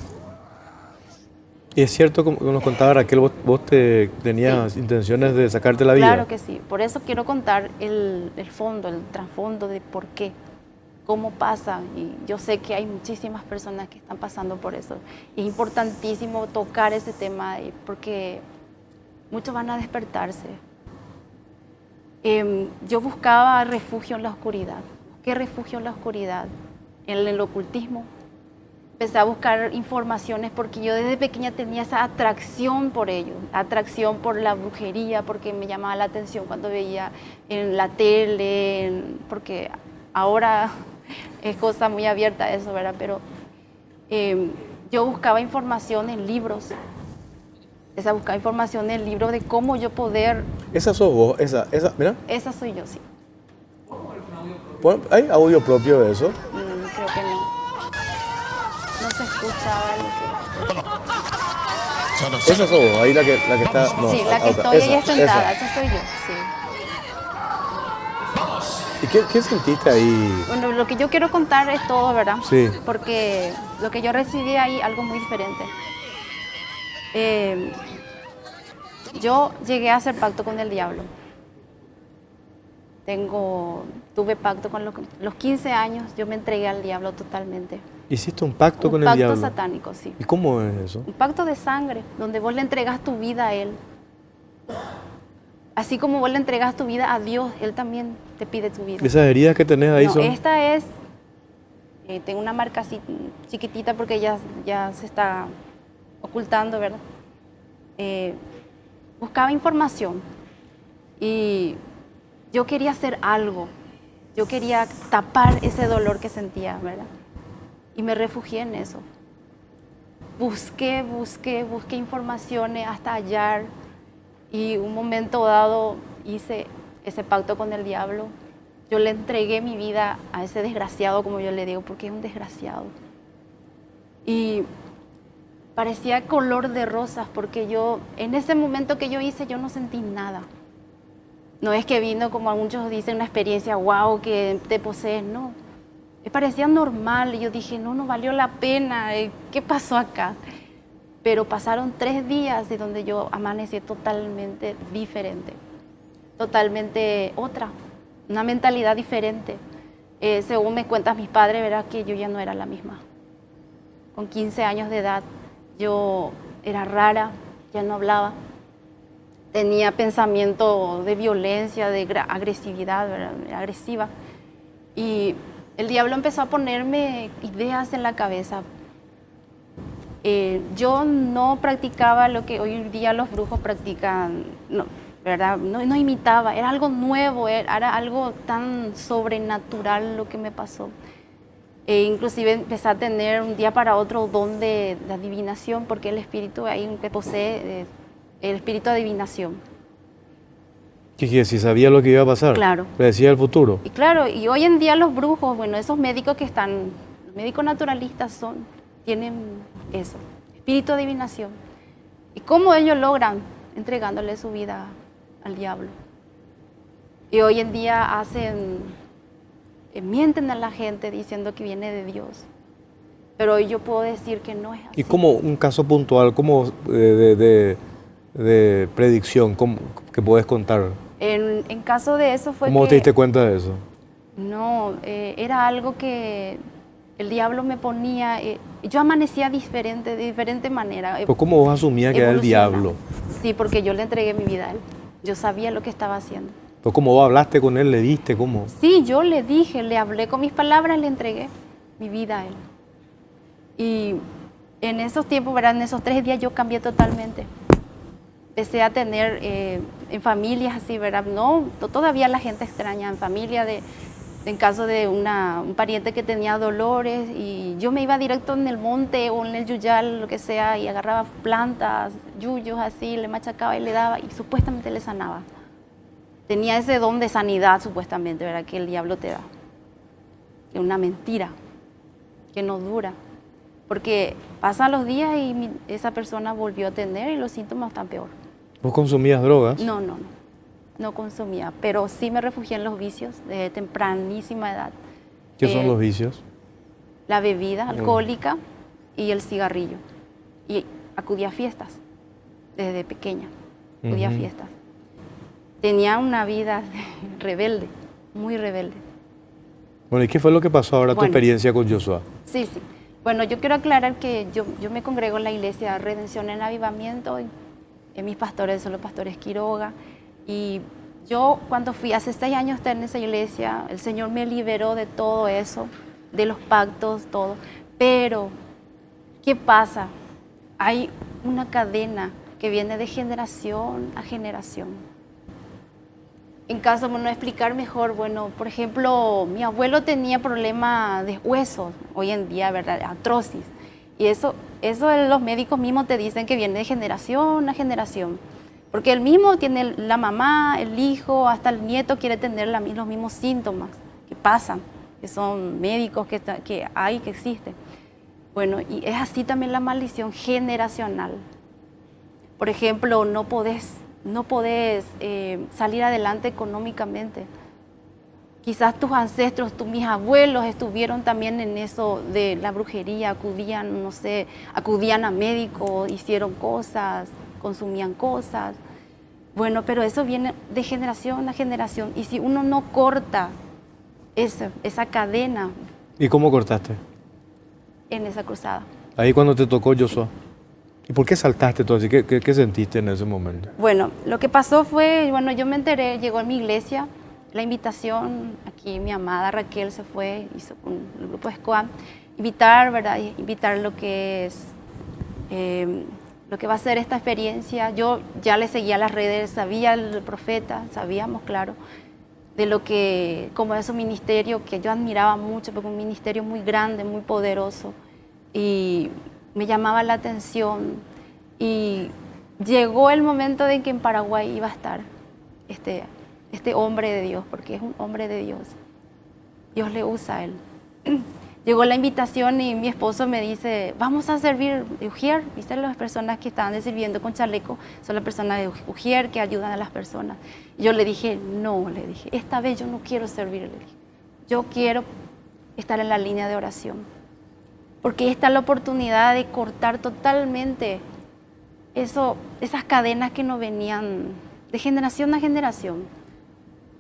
A: Y es cierto, como nos contaba Raquel, vos tenías intenciones de sacarte la vida.
D: Claro que sí. Por eso quiero contar el fondo, el trasfondo de por qué, cómo pasa. Y yo sé que hay muchísimas personas que están pasando por eso. Y es importantísimo tocar ese tema porque muchos van a despertarse. Yo buscaba refugio en la oscuridad. ¿Qué refugio en la oscuridad? En el ocultismo. Empecé a buscar informaciones porque yo desde pequeña tenía esa atracción por ello, atracción por la brujería, porque me llamaba la atención cuando veía en la tele, porque ahora es cosa muy abierta eso, ¿verdad? Pero yo buscaba información en libros, buscaba información en libros de cómo yo poder...
A: Esa sos vos, mira.
D: Esa soy yo, sí.
A: ¿Hay audio propio de eso?
D: Creo que no. No se escucha
A: Esa sos vos, ahí la que está... No,
D: sí, la que estoy ahí sentada, esa soy yo, sí.
A: ¿Y qué sentiste ahí?
D: Bueno, lo que yo quiero contar es todo, ¿verdad?
A: Sí.
D: Porque lo que yo recibí ahí, algo muy diferente. Yo llegué a hacer pacto con el diablo. Tuve pacto con los 15 años, yo me entregué al diablo totalmente.
A: ¿Hiciste un pacto con el diablo?
D: Un pacto satánico, sí.
A: ¿Y cómo es eso?
D: Un pacto de sangre, donde vos le entregas tu vida a Él. Así como vos le entregas tu vida a Dios, Él también te pide tu vida.
A: ¿Esas heridas que tenés ahí son...?
D: Esta es... tengo una marca así chiquitita porque ya se está ocultando, ¿verdad? Buscaba información y yo quería hacer algo. Yo quería tapar ese dolor que sentía, ¿verdad? Y me refugié en eso. Busqué informaciones hasta hallar. Y un momento dado hice ese pacto con el diablo. Yo le entregué mi vida a ese desgraciado, como yo le digo, porque es un desgraciado. Y parecía color de rosas, porque en ese momento que yo hice, yo no sentí nada. No es que vino, como muchos dicen, una experiencia wow, que te posees, no. me parecía normal. Y yo dije, no valió la pena, ¿qué pasó acá? Pero pasaron 3 días de donde yo amanecí totalmente diferente, totalmente otra, una mentalidad diferente. Según me cuentan mis padres, verás que yo ya no era la misma. Con 15 años de edad, yo era rara, ya no hablaba. Tenía pensamiento de violencia, de agresividad, ¿verdad? Agresiva. Y el diablo empezó a ponerme ideas en la cabeza. Yo no practicaba lo que hoy en día los brujos practican, no, ¿verdad? No imitaba, era algo nuevo, era algo tan sobrenatural lo que me pasó. Inclusive empecé a tener un día para otro don de adivinación, porque el espíritu ahí que posee, el espíritu de adivinación.
A: ¿Qué quiere decir? ¿Sabía lo que iba a pasar?
D: Claro.
A: ¿Predecía el futuro?
D: Y claro, y hoy en día los brujos, bueno, esos médicos que están, los médicos naturalistas tienen eso, espíritu de adivinación. ¿Y cómo ellos logran? Entregándole su vida al diablo. Y hoy en día mienten a la gente diciendo que viene de Dios. Pero hoy yo puedo decir que no es así.
A: ¿Y como un caso puntual, como de predicción, que puedes contar?
D: En caso de eso fue
A: ¿Cómo te diste cuenta de eso?
D: No, era algo que el diablo me ponía, yo amanecía diferente, de diferente manera.
A: ¿Pero cómo vos asumías que era el diablo?
D: Sí, porque yo le entregué mi vida a él. Yo sabía lo que estaba haciendo.
A: ¿Pero cómo vos hablaste con él, le diste, cómo?
D: Sí, yo le dije, le hablé con mis palabras, le entregué mi vida a él. Y en esos tiempos, ¿verdad? En esos 3 días yo cambié totalmente. Empecé a tener en familias así, ¿verdad? No, todavía la gente extraña, en familia en caso de un pariente que tenía dolores, y yo me iba directo en el monte o en el yuyal, lo que sea, y agarraba plantas, yuyos así, le machacaba y le daba, y supuestamente le sanaba. Tenía ese don de sanidad, supuestamente, ¿verdad? Que el diablo te da. Que es una mentira, que no dura. Porque pasan los días y esa persona volvió a tener y los síntomas están peor.
A: ¿Vos consumías drogas?
D: No consumía, pero sí me refugié en los vicios desde tempranísima edad.
A: ¿Qué son los vicios?
D: La bebida alcohólica y el cigarrillo. Y acudía a fiestas desde pequeña, acudía a fiestas. Tenía una vida rebelde, muy rebelde.
A: Bueno, ¿y qué fue lo que pasó ahora tu experiencia con Joshua?
D: Sí. Bueno, yo quiero aclarar que yo me congrego en la iglesia Redención en Avivamiento, y mis pastores son los pastores Quiroga. Y yo cuando fui hace 6 años a estar en esa iglesia, el Señor me liberó de todo eso, de los pactos, todo. Pero, ¿qué pasa? Hay una cadena que viene de generación a generación. En caso de no explicar mejor, bueno, por ejemplo, mi abuelo tenía problemas de huesos, hoy en día, ¿verdad? Artrosis. Y eso los médicos mismos te dicen que viene de generación a generación. Porque el mismo tiene la mamá, el hijo, hasta el nieto quiere tener los mismos síntomas que pasan, que son médicos que existen. Bueno, y es así también la maldición generacional. Por ejemplo, no podés salir adelante económicamente. Quizás tus ancestros, mis abuelos estuvieron también en eso de la brujería, acudían a médicos, hicieron cosas, consumían cosas. Bueno, pero eso viene de generación a generación. Y si uno no corta esa cadena...
A: ¿Y cómo cortaste?
D: En esa cruzada.
A: Ahí cuando te tocó Joshua. ¿Y por qué saltaste todo así? ¿Qué sentiste en ese momento?
D: Bueno, lo que pasó fue, yo me enteré, llegó a mi iglesia la invitación, aquí mi amada Raquel se fue, hizo con el grupo de Escoam, ¿verdad? Invitar lo que es, lo que va a ser esta experiencia. Yo ya le seguía las redes, sabía el profeta, sabíamos, claro, de lo que, como es su ministerio, que yo admiraba mucho, porque es un ministerio muy grande, muy poderoso, y me llamaba la atención. Y llegó el momento de que en Paraguay iba a estar este hombre de Dios, porque es un hombre de Dios. Dios le usa a él. Llegó la invitación y mi esposo me dice, vamos a servir Ujier. ¿Viste? Las personas que estaban sirviendo con chaleco son las personas de Ujier que ayudan a las personas. Y yo le dije, no, esta vez yo no quiero servir. Le dije, yo quiero estar en la línea de oración. Porque esta es la oportunidad de cortar totalmente esas cadenas que nos venían de generación a generación.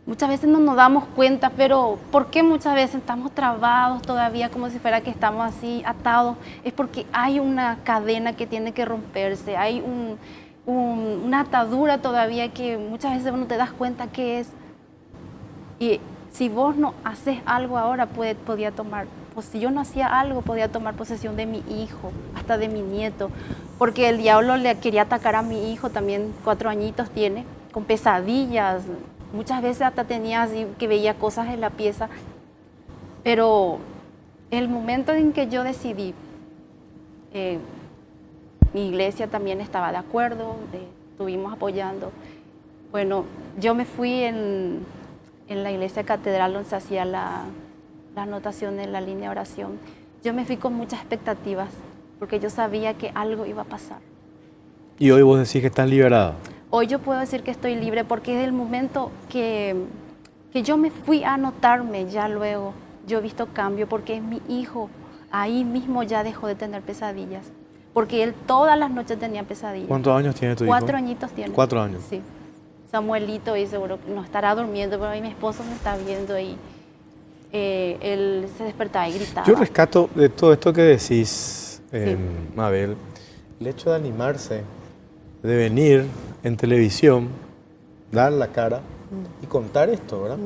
D: Muchas veces no nos damos cuenta, pero ¿por qué muchas veces estamos trabados todavía como si fuera que estamos así atados? Es porque hay una cadena que tiene que romperse, hay una atadura todavía que muchas veces no te das cuenta qué es. Y si vos no haces algo ahora, podía tomar, pues si yo no hacía algo, podía tomar posesión de mi hijo, hasta de mi nieto, porque el diablo le quería atacar a mi hijo, también 4 añitos tiene, con pesadillas, muchas veces hasta tenía así que veía cosas en la pieza, pero el momento en que yo decidí, mi iglesia también estaba de acuerdo, estuvimos apoyando. Bueno, yo me fui en la iglesia catedral donde se hacía la anotación en la línea de oración. Yo me fui con muchas expectativas porque yo sabía que algo iba a pasar.
A: Y hoy vos decís que estás liberada.
D: Hoy yo puedo decir que estoy libre porque desde el momento que yo me fui a anotarme, ya luego yo he visto cambio porque mi hijo ahí mismo ya dejó de tener pesadillas. Porque él todas las noches tenía pesadillas.
A: ¿Cuántos años tiene tu hijo?
D: 4 añitos tiene.
A: 4 años.
D: Sí. Samuelito, y seguro que no estará durmiendo, pero ahí mi esposo me está viendo y él se despertaba y gritaba.
A: Yo rescato de todo esto que decís,
D: Sí.
A: Mabel, el hecho de animarse, de venir en televisión, dar la cara y contar esto, ¿verdad?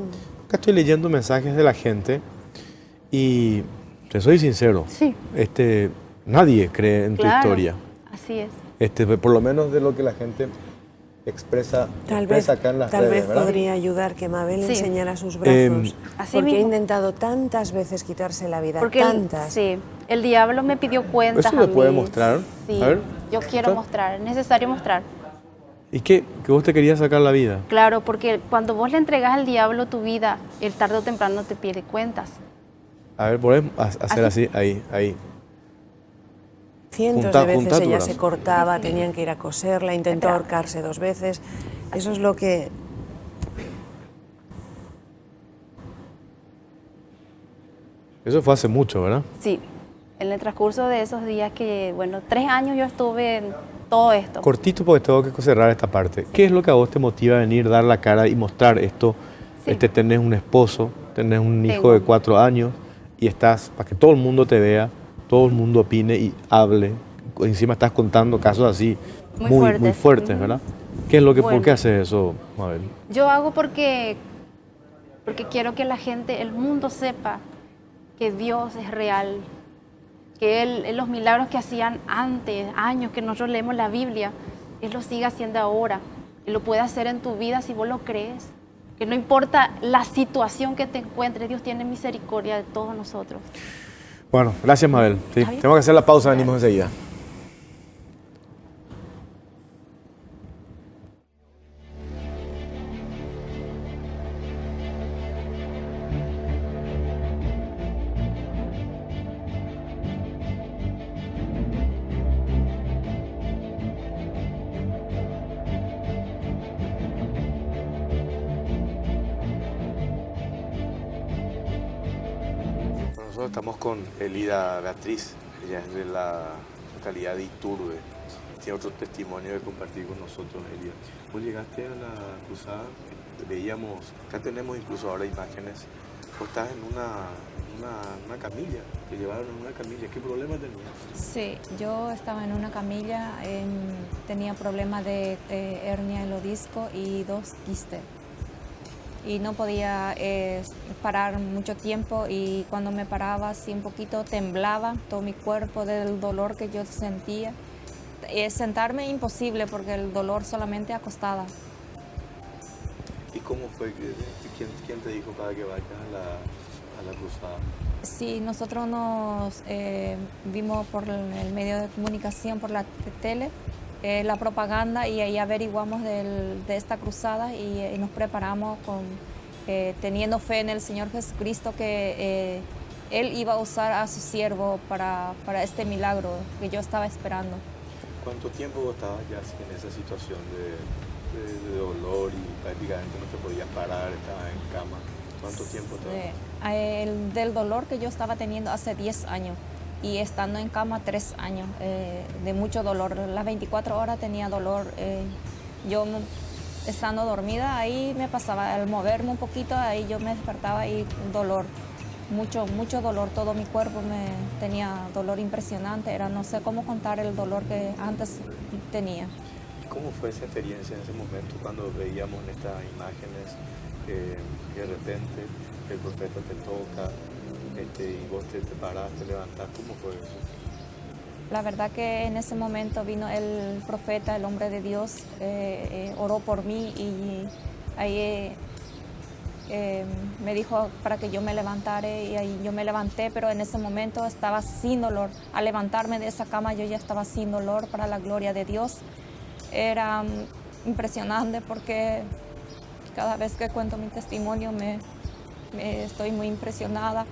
A: Acá estoy leyendo mensajes de la gente y te soy sincero,
D: Sí.
A: nadie cree en tu
D: Claro,
A: historia.
D: así es.
A: Por lo menos de lo que la gente expresa acá en las
B: Tal
A: redes,
B: vez
A: ¿verdad?
B: podría ayudar que Mabel
D: Sí.
B: enseñara sus brazos,
D: Así
B: porque ha
D: mismo.
B: intentado tantas veces quitarse la vida,
D: Porque
B: tantas.
D: el diablo me pidió cuentas
A: ¿Eso
D: a
A: le
D: mí.
A: puede mostrar?
D: Sí,
A: A ver,
D: yo quiero mostrar, es necesario mostrar.
A: ¿Y qué? ¿Que vos te querías sacar la vida?
D: Claro, porque cuando vos le entregas al diablo tu vida, él tarde o temprano te pide cuentas.
A: A ver, ¿podés hacer así? Ahí.
B: Cientos
A: Junta
B: de veces
A: tu
B: ella
A: brazo.
B: se cortaba, tenían que ir a coserla, intentó ahorcarse 2 veces. Eso es lo que...
A: Eso fue hace mucho, ¿verdad?
D: Sí, en el transcurso de esos días que, 3 años yo estuve en todo esto.
A: Cortito porque tengo que cerrar esta parte. ¿Qué es lo que a vos te motiva a venir, dar la cara y mostrar esto?
D: Sí.
A: Tenés un esposo, tenés un hijo
D: Tengo.
A: de 4 años y estás, para que todo el mundo te vea, todo el mundo opine y hable. Encima estás contando casos así muy fuertes, ¿verdad? ¿Qué es lo que, ¿Por
D: Bueno.
A: qué haces eso, Mabel?
D: Yo hago porque quiero que la gente, el mundo sepa que Dios es real, que Él, los milagros que hacían antes, años que nosotros leemos la Biblia, Él lo sigue haciendo ahora. Él lo puede hacer en tu vida si vos lo crees. Que no importa la situación que te encuentres, Dios tiene misericordia de todos nosotros.
A: Bueno, gracias, Mabel. Sí,
D: ¿Está bien?
A: tenemos que hacer la pausa, venimos enseguida. Nosotros estamos con Elida Beatriz, ella es de la localidad de Iturbe. Tiene otro testimonio de compartir con nosotros, Elida. Vos llegaste a la cruzada, veíamos, acá tenemos incluso ahora imágenes, vos estás en una camilla, te llevaron en una camilla. ¿Qué problema tenías?
F: Sí, yo estaba en una camilla, tenía problemas de hernia en los discos y 2 quistes. Y no podía parar mucho tiempo y cuando me paraba así un poquito temblaba todo mi cuerpo del dolor que yo sentía. Sentarme imposible porque el dolor solamente acostada.
A: ¿Y cómo fue? ¿Quién te dijo para que vayas a la cruzada?
F: Sí, nosotros nos vimos por el medio de comunicación, por la tele, la propaganda y ahí averiguamos de esta cruzada y nos preparamos teniendo fe en el Señor Jesucristo que Él iba a usar a su siervo para este milagro que yo estaba esperando.
A: ¿Cuánto tiempo vos estabas ya así en esa situación de dolor y prácticamente no te podías parar, estabas en cama? ¿Cuánto tiempo te
F: Del dolor que yo estaba teniendo hace 10 años y estando en cama 3 años, de mucho dolor. Las 24 horas tenía dolor. Yo estando dormida, ahí me pasaba, al moverme un poquito, ahí yo me despertaba y dolor. Mucho dolor, todo mi cuerpo tenía dolor impresionante, no sé cómo contar el dolor que antes tenía.
A: ¿Cómo fue esa experiencia en ese momento cuando veíamos en estas imágenes que de repente el profeta te toca y vos te parás, te levantás? ¿Cómo fue eso?
F: La verdad que en ese momento vino el profeta, el hombre de Dios, oró por mí y ahí me dijo para que yo me levantara y ahí yo me levanté, pero en ese momento estaba sin dolor. Al levantarme de esa cama yo ya estaba sin dolor, para la gloria de Dios. Era impresionante porque cada vez que cuento mi testimonio me estoy muy impresionada.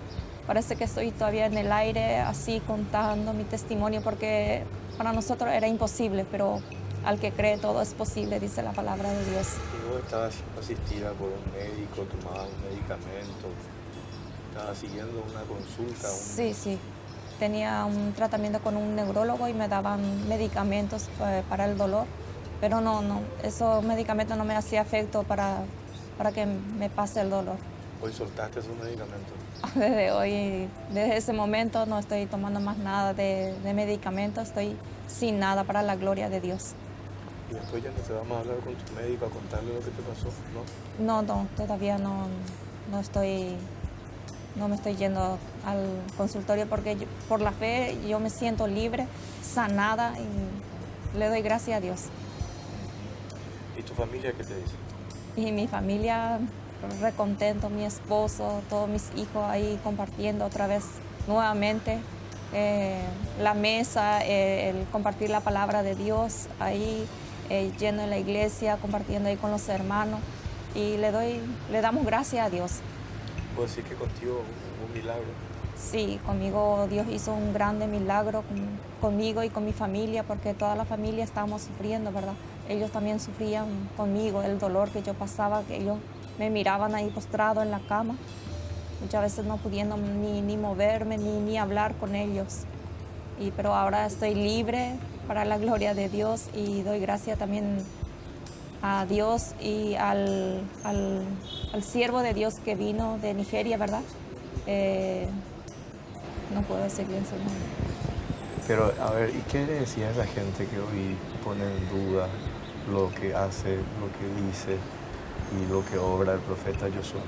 F: Parece que estoy todavía en el aire así contando mi testimonio porque para nosotros era imposible, pero al que cree todo es posible, dice la palabra de Dios.
A: ¿Y vos estabas asistida por un médico, tomabas un medicamento, estabas siguiendo una consulta?
F: Sí. Tenía un tratamiento con un neurólogo y me daban medicamentos para el dolor, pero no, esos medicamentos no me hacían efecto para que me pase el dolor.
A: ¿Hoy soltaste esos medicamentos?
F: Desde ese momento no estoy tomando más nada de medicamentos, estoy sin nada, para la gloria de Dios.
A: ¿Y después ya no te vamos a hablar con tu médico, a contarle lo que te pasó, no?
F: No, todavía no me estoy yendo al consultorio porque por la fe yo me siento libre, sanada y le doy gracias a Dios.
A: ¿Y tu familia qué te dice?
F: Y mi familia recontento, mi esposo, todos mis hijos ahí compartiendo otra vez nuevamente la mesa, el compartir la palabra de Dios ahí, yendo en la iglesia, compartiendo ahí con los hermanos y le damos gracias a Dios.
A: ¿Puedo decir que contigo hubo un milagro?
F: Sí, conmigo Dios hizo un grande milagro conmigo y con mi familia, porque toda la familia estábamos sufriendo, ¿verdad? Ellos también sufrían conmigo el dolor que yo pasaba, que ellos me miraban ahí postrado en la cama, muchas veces no pudiendo ni moverme ni hablar con ellos. Pero ahora estoy libre para la gloria de Dios y doy gracias también a Dios y al siervo de Dios que vino de Nigeria, ¿verdad? No puedo decir bien su nombre.
A: Pero, a ver, ¿y qué le decía a esa gente que hoy pone en duda lo que hace, lo que dice y lo que obra el profeta Josué?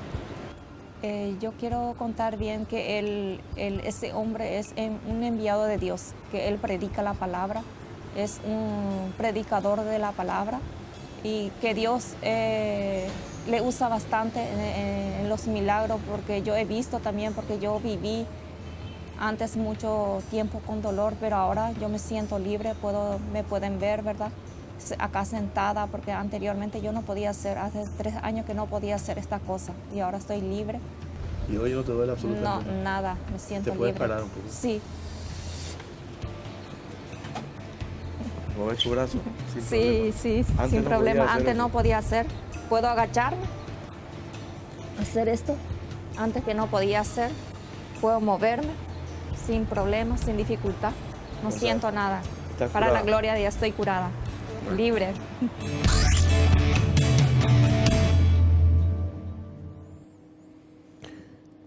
F: Yo quiero contar bien que ese hombre es un enviado de Dios, que él predica la palabra, es un predicador de la palabra y que Dios le usa bastante en los milagros, porque yo he visto también, porque yo viví antes mucho tiempo con dolor, pero ahora yo me siento libre, me pueden ver, ¿verdad? Acá sentada, porque anteriormente yo no podía hacer, hace 3 años que no podía hacer esta cosa y ahora estoy libre.
A: ¿Y hoy no te duele absolutamente
F: No, nada, me siento libre.
A: ¿Te puedes parar un poco?
F: Sí.
A: ¿Mueves tu brazo?
F: Sí, sin problema. Antes no podía hacer. Puedo agacharme, hacer esto, antes que no podía hacer. Puedo moverme sin problema, sin dificultad. No siento nada. Para la gloria de Dios estoy curada, libre.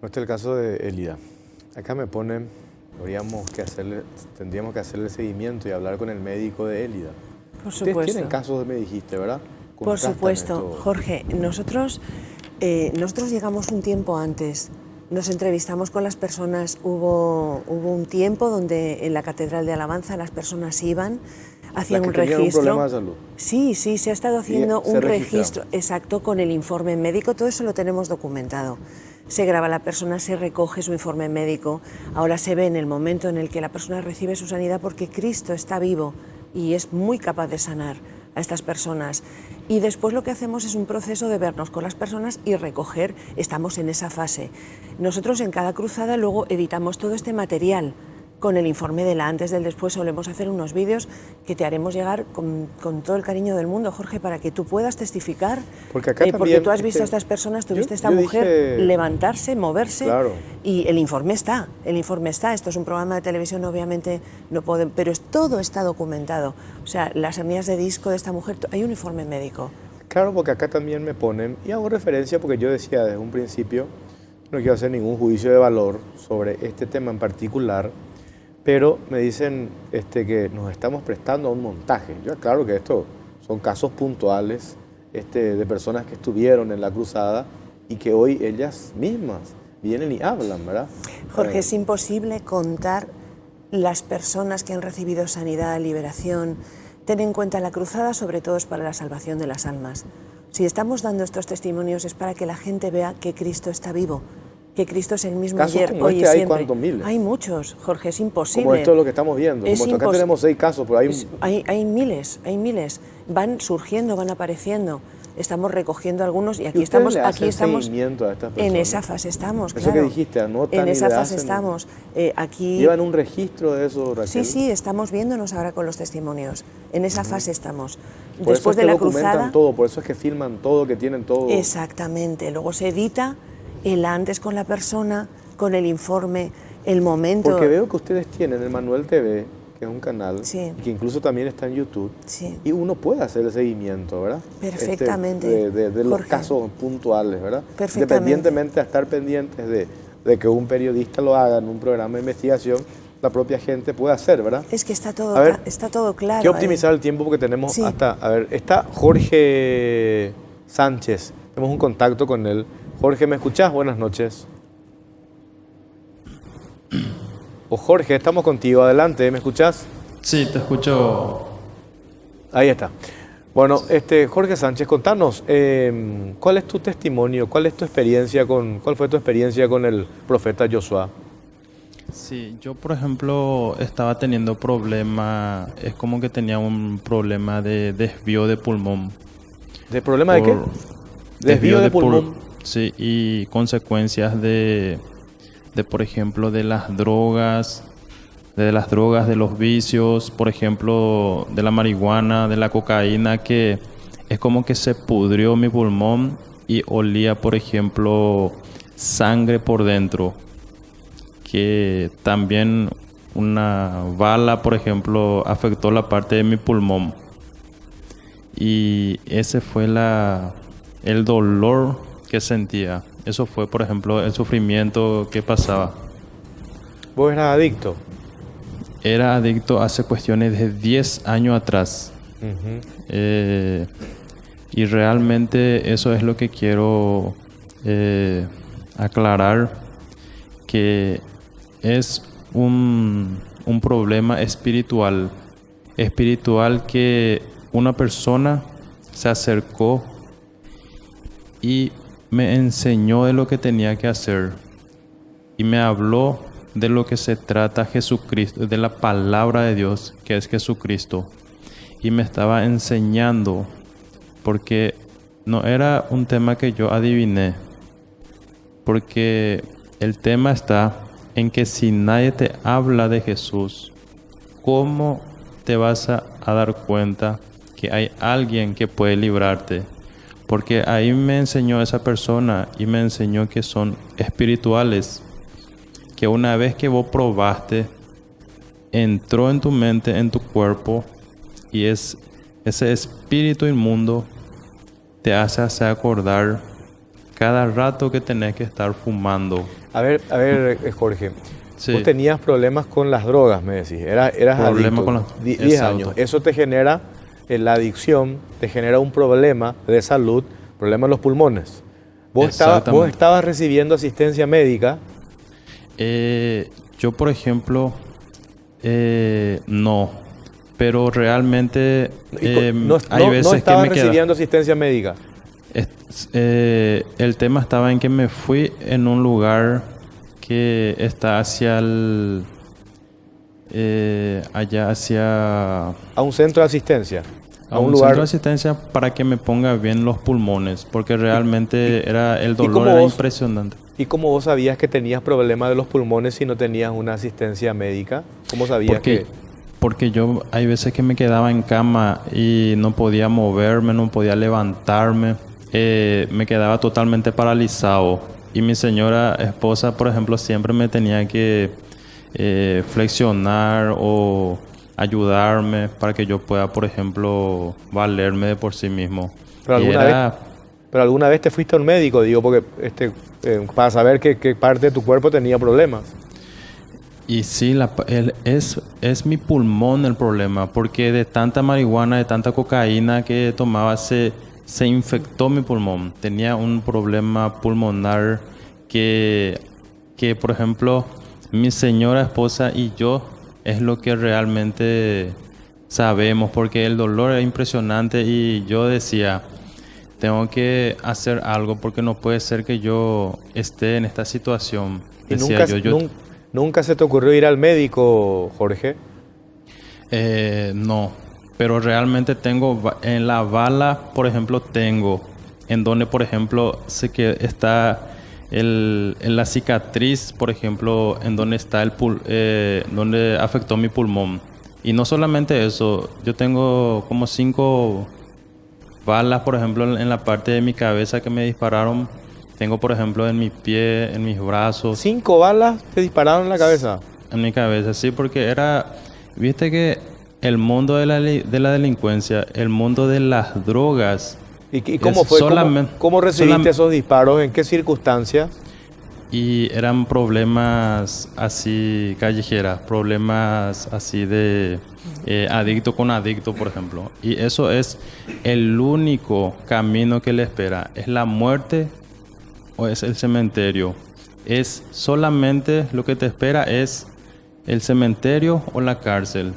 A: Este es el caso de Elida. Acá me ponen, tendríamos que hacerle seguimiento y hablar con el médico de Elida.
B: Por supuesto.
A: Ustedes tienen casos, me dijiste, ¿verdad?
B: Por supuesto, Jorge. Nosotros llegamos un tiempo antes. Nos entrevistamos con las personas. Hubo un tiempo donde en la Catedral de Alabanza las personas iban, hacían un registro.
A: ¿Un problema de salud?
B: Sí, se ha estado haciendo un registro exacto con el informe médico. Todo eso lo tenemos documentado. Se graba la persona, se recoge su informe médico. Ahora se ve en el momento en el que la persona recibe su sanidad, porque Cristo está vivo y es muy capaz de sanar a estas personas. Y después lo que hacemos es un proceso de vernos con las personas y recoger, estamos en esa fase. Nosotros en cada cruzada luego editamos todo este material con el informe del antes, del después. Solemos hacer unos vídeos que te haremos llegar con todo el cariño del mundo, Jorge, para que tú puedas testificar.
A: Porque acá también,
B: porque tú has visto a estas personas, tú viste a esta mujer levantarse, moverse,
A: claro.
B: Y el informe está, Esto es un programa de televisión, obviamente no pueden, pero todo está documentado. O sea, las hernias de disco de esta mujer, hay un informe médico.
A: Claro, porque acá también me ponen, y hago referencia porque yo decía desde un principio, no quiero hacer ningún juicio de valor sobre este tema en particular, pero me dicen que nos estamos prestando a un montaje. Yo aclaro que esto son casos puntuales de personas que estuvieron en la cruzada y que hoy ellas mismas vienen y hablan, ¿verdad?
B: Jorge, es imposible contar las personas que han recibido sanidad, liberación. Ten en cuenta, la cruzada sobre todo es para la salvación de las almas. Si estamos dando estos testimonios es para que la gente vea que Cristo está vivo, que Cristo es el mismo ayer, hoy y siempre.
A: ¿Hay cuántos miles?
B: Hay muchos, Jorge, es imposible.
A: Como esto es lo que estamos viendo. Como acá tenemos 6 casos, pero
B: hay miles. Van surgiendo, van apareciendo. Estamos recogiendo algunos y aquí estamos
A: seguimiento a estas personas?
B: En esa fase estamos,
A: claro. Eso que dijiste, anotan
B: en esa fase
A: hacen,
B: estamos. Aquí
A: ¿llevan un registro de eso, Raquel?
B: Sí, estamos viéndonos ahora con los testimonios. En esa fase estamos.
A: Por
B: Después
A: eso es
B: de
A: que
B: la cruzada,
A: todo, por eso es que filman todo, que tienen todo.
B: Exactamente. Luego se edita el antes con la persona, con el informe, el momento.
A: Porque veo que ustedes tienen el Manuel TV, que es un canal,
B: sí,
A: que incluso también está en YouTube,
B: sí,
A: y uno puede hacer el seguimiento, ¿verdad?
B: Perfectamente.
A: De los casos puntuales, ¿verdad?
B: Perfectamente.
A: Independientemente de estar pendientes de que un periodista lo haga en un programa de investigación, la propia gente puede hacer, ¿verdad?
B: Es que está todo claro.
A: Hay que optimizar el tiempo porque tenemos está Jorge Sánchez, tenemos un contacto con él. Jorge, ¿me escuchás? Buenas noches. Jorge, estamos contigo, adelante, ¿me escuchás?
G: Sí, te escucho.
A: Ahí está. Bueno, Jorge Sánchez, contanos, ¿cuál es tu testimonio? ¿Cuál fue tu experiencia con el profeta Josué?
G: Sí, yo por ejemplo estaba teniendo problema, es como que tenía un problema de desvío de pulmón.
A: ¿De problema de qué? Desvío de pulmón.
G: Sí, y consecuencias de por ejemplo, de las drogas, de los vicios, por ejemplo, de la marihuana, de la cocaína, que es como que se pudrió mi pulmón y olía, por ejemplo, sangre por dentro. Que también una bala, por ejemplo, afectó la parte de mi pulmón. Y ese fue el dolor que sentía. Eso fue, por ejemplo, el sufrimiento que pasaba.
A: ¿Vos eras adicto?
G: Era adicto hace cuestiones de 10 años atrás. Y realmente eso es lo que quiero aclarar, que es un problema espiritual que una persona se acercó y me enseñó de lo que tenía que hacer y me habló de lo que se trata Jesucristo, de la palabra de Dios que es Jesucristo, y me estaba enseñando, porque no era un tema que yo adiviné, porque el tema está en que si nadie te habla de Jesús, ¿cómo te vas a dar cuenta que hay alguien que puede librarte? Porque ahí me enseñó esa persona y me enseñó que son espirituales, que una vez que vos probaste, entró en tu mente, en tu cuerpo, y ese espíritu inmundo te hace acordar cada rato que tenés que estar fumando.
A: A ver, Jorge,
G: sí.
A: Vos tenías problemas con las drogas, me decís, eras adicto,
G: con
A: 10 años. Eso te genera, la adicción, te genera un problema de salud, problema en los pulmones. Vos estabas recibiendo asistencia médica.
G: Yo, por ejemplo, no, pero realmente hay veces que
A: estabas
G: me
A: recibiendo asistencia médica.
G: El tema estaba en que me fui en un lugar que está hacia allá hacia...
A: A un centro de asistencia.
G: A un lugar centro de asistencia para que me ponga bien los pulmones, porque realmente el dolor era impresionante.
A: ¿Y cómo vos sabías que tenías problemas de los pulmones si no tenías una asistencia médica? ¿Cómo sabías
G: Porque yo hay veces que me quedaba en cama y no podía moverme, no podía levantarme, me quedaba totalmente paralizado. Y mi señora esposa, por ejemplo, siempre me tenía que flexionar o ayudarme para que yo pueda, por ejemplo, valerme de por sí mismo.
A: Pero alguna vez te fuiste a un médico, digo, porque para saber qué parte de tu cuerpo tenía problemas.
G: Y sí, es mi pulmón el problema, porque de tanta marihuana, de tanta cocaína que tomaba, se infectó mi pulmón. Tenía un problema pulmonar que, por ejemplo, mi señora esposa y yo es lo que realmente sabemos, porque el dolor era impresionante y yo decía, tengo que hacer algo porque no puede ser que yo esté en esta situación.
A: ¿Y nunca se te ocurrió ir al médico, Jorge?
G: No, pero realmente tengo en la bala, por ejemplo, en donde, por ejemplo, sé que está en la cicatriz, por ejemplo, en donde está donde afectó mi pulmón. Y no solamente eso, yo tengo como 5 balas, por ejemplo, en la parte de mi cabeza que me dispararon. Tengo, por ejemplo, en mi pie, en mis brazos.
A: 5 balas te dispararon en la cabeza.
G: En mi cabeza, sí, porque viste que el mundo de la delincuencia, el mundo de las drogas.
A: ¿Y cómo fue? ¿Cómo recibiste esos disparos? ¿En qué circunstancias?
G: Y eran problemas así callejeras, problemas así de adicto con adicto, por ejemplo. Y eso es el único camino que le espera. ¿Es la muerte o es el cementerio? Es solamente lo que te espera es el cementerio o la cárcel.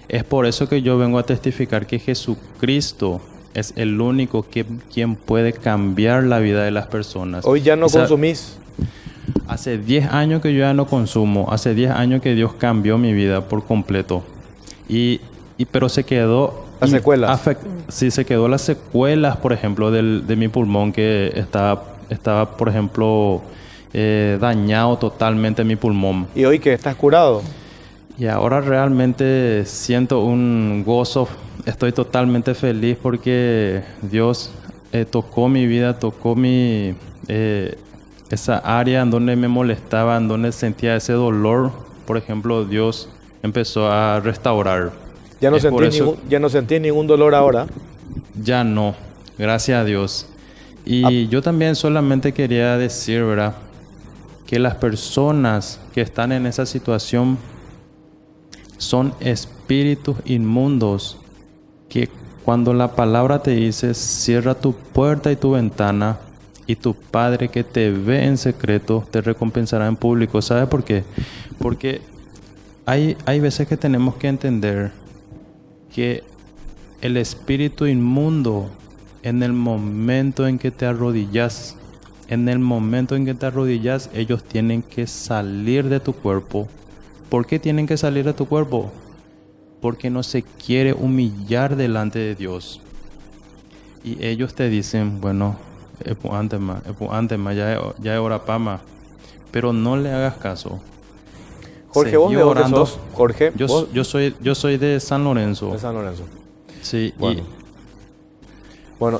G: Es por eso que yo vengo a testificar que Jesucristo es el único quien puede cambiar la vida de las personas.
A: Hoy ya no consumís.
G: Hace 10 años que yo ya no consumo. Hace 10 años que Dios cambió mi vida por completo. Pero se quedó...
A: ¿Las secuelas?
G: Sí, se quedó las secuelas, por ejemplo, de mi pulmón que estaba, por ejemplo, dañado totalmente mi pulmón.
A: ¿Y hoy que estás curado?
G: Y ahora realmente siento un gozo. Estoy totalmente feliz porque Dios tocó mi vida, tocó esa área en donde me molestaba, en donde sentía ese dolor. Por ejemplo, Dios empezó a restaurar.
A: ¿Ya no sentís ningún dolor ahora?
G: Ya no, gracias a Dios. Y yo también solamente quería decir, ¿verdad?, que las personas que están en esa situación son espíritus inmundos que cuando la palabra te dice cierra tu puerta y tu ventana y tu Padre que te ve en secreto te recompensará en público. ¿Sabe por qué? Porque hay veces que tenemos que entender que el espíritu inmundo, en el momento en que te arrodillas, ellos tienen que salir de tu cuerpo. ¿Por qué tienen que salir de tu cuerpo? Porque no se quiere humillar delante de Dios. Y ellos te dicen, bueno, antes más, ya es hora pama. Pero no le hagas caso.
A: Jorge, ¿vos de dónde sos? Jorge,
G: yo soy de San Lorenzo.
A: De San Lorenzo.
G: Sí.
A: Bueno,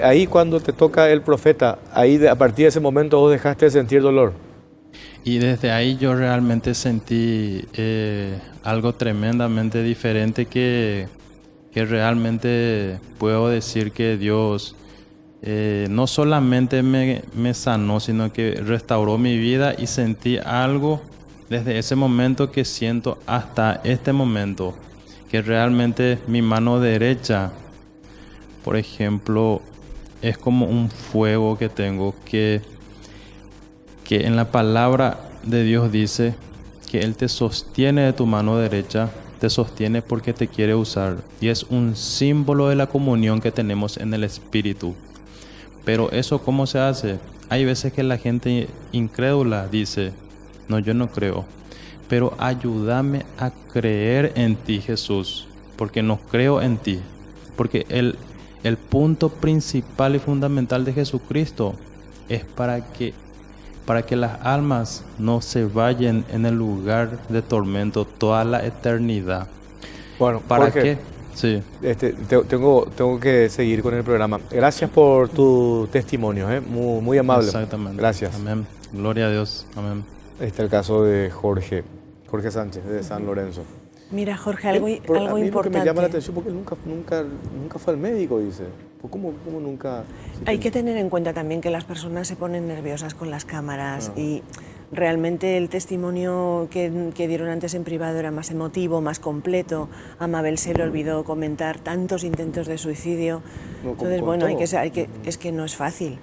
A: ahí cuando te toca el profeta, a partir de ese momento vos dejaste de sentir dolor.
G: Y desde ahí yo realmente sentí algo tremendamente diferente que realmente puedo decir que Dios no solamente me sanó, sino que restauró mi vida y sentí algo desde ese momento que siento hasta este momento, que realmente mi mano derecha, por ejemplo, es como un fuego que tengo que en la palabra de Dios dice que Él te sostiene de tu mano derecha, te sostiene porque te quiere usar. Y es un símbolo de la comunión que tenemos en el Espíritu. Pero eso, ¿cómo se hace? Hay veces que la gente incrédula dice, no, yo no creo. Pero ayúdame a creer en ti, Jesús, porque no creo en ti. Porque el punto principal y fundamental de Jesucristo es para que para que las almas no se vayan en el lugar de tormento toda la eternidad.
A: Bueno,
G: ¿Para
A: Jorge,
G: qué? Sí.
A: tengo que seguir con el programa. Gracias por tu testimonio, muy, muy amable.
G: Exactamente.
A: Gracias.
G: Amén. Gloria a Dios. Amén.
A: Este es el caso de Jorge Sánchez, de San Lorenzo.
B: Mira, Jorge, algo
A: a mí
B: importante.
A: lo que me llama la atención porque él nunca fue al médico, dice. ¿Cómo nunca?
B: Hay que tener en cuenta también que las personas se ponen nerviosas con las cámaras y realmente el testimonio que dieron antes en privado era más emotivo, más completo. A Mabel se le olvidó comentar tantos intentos de suicidio.
A: No,
B: Entonces,
A: con
B: bueno,
A: todo.
B: es que no es fácil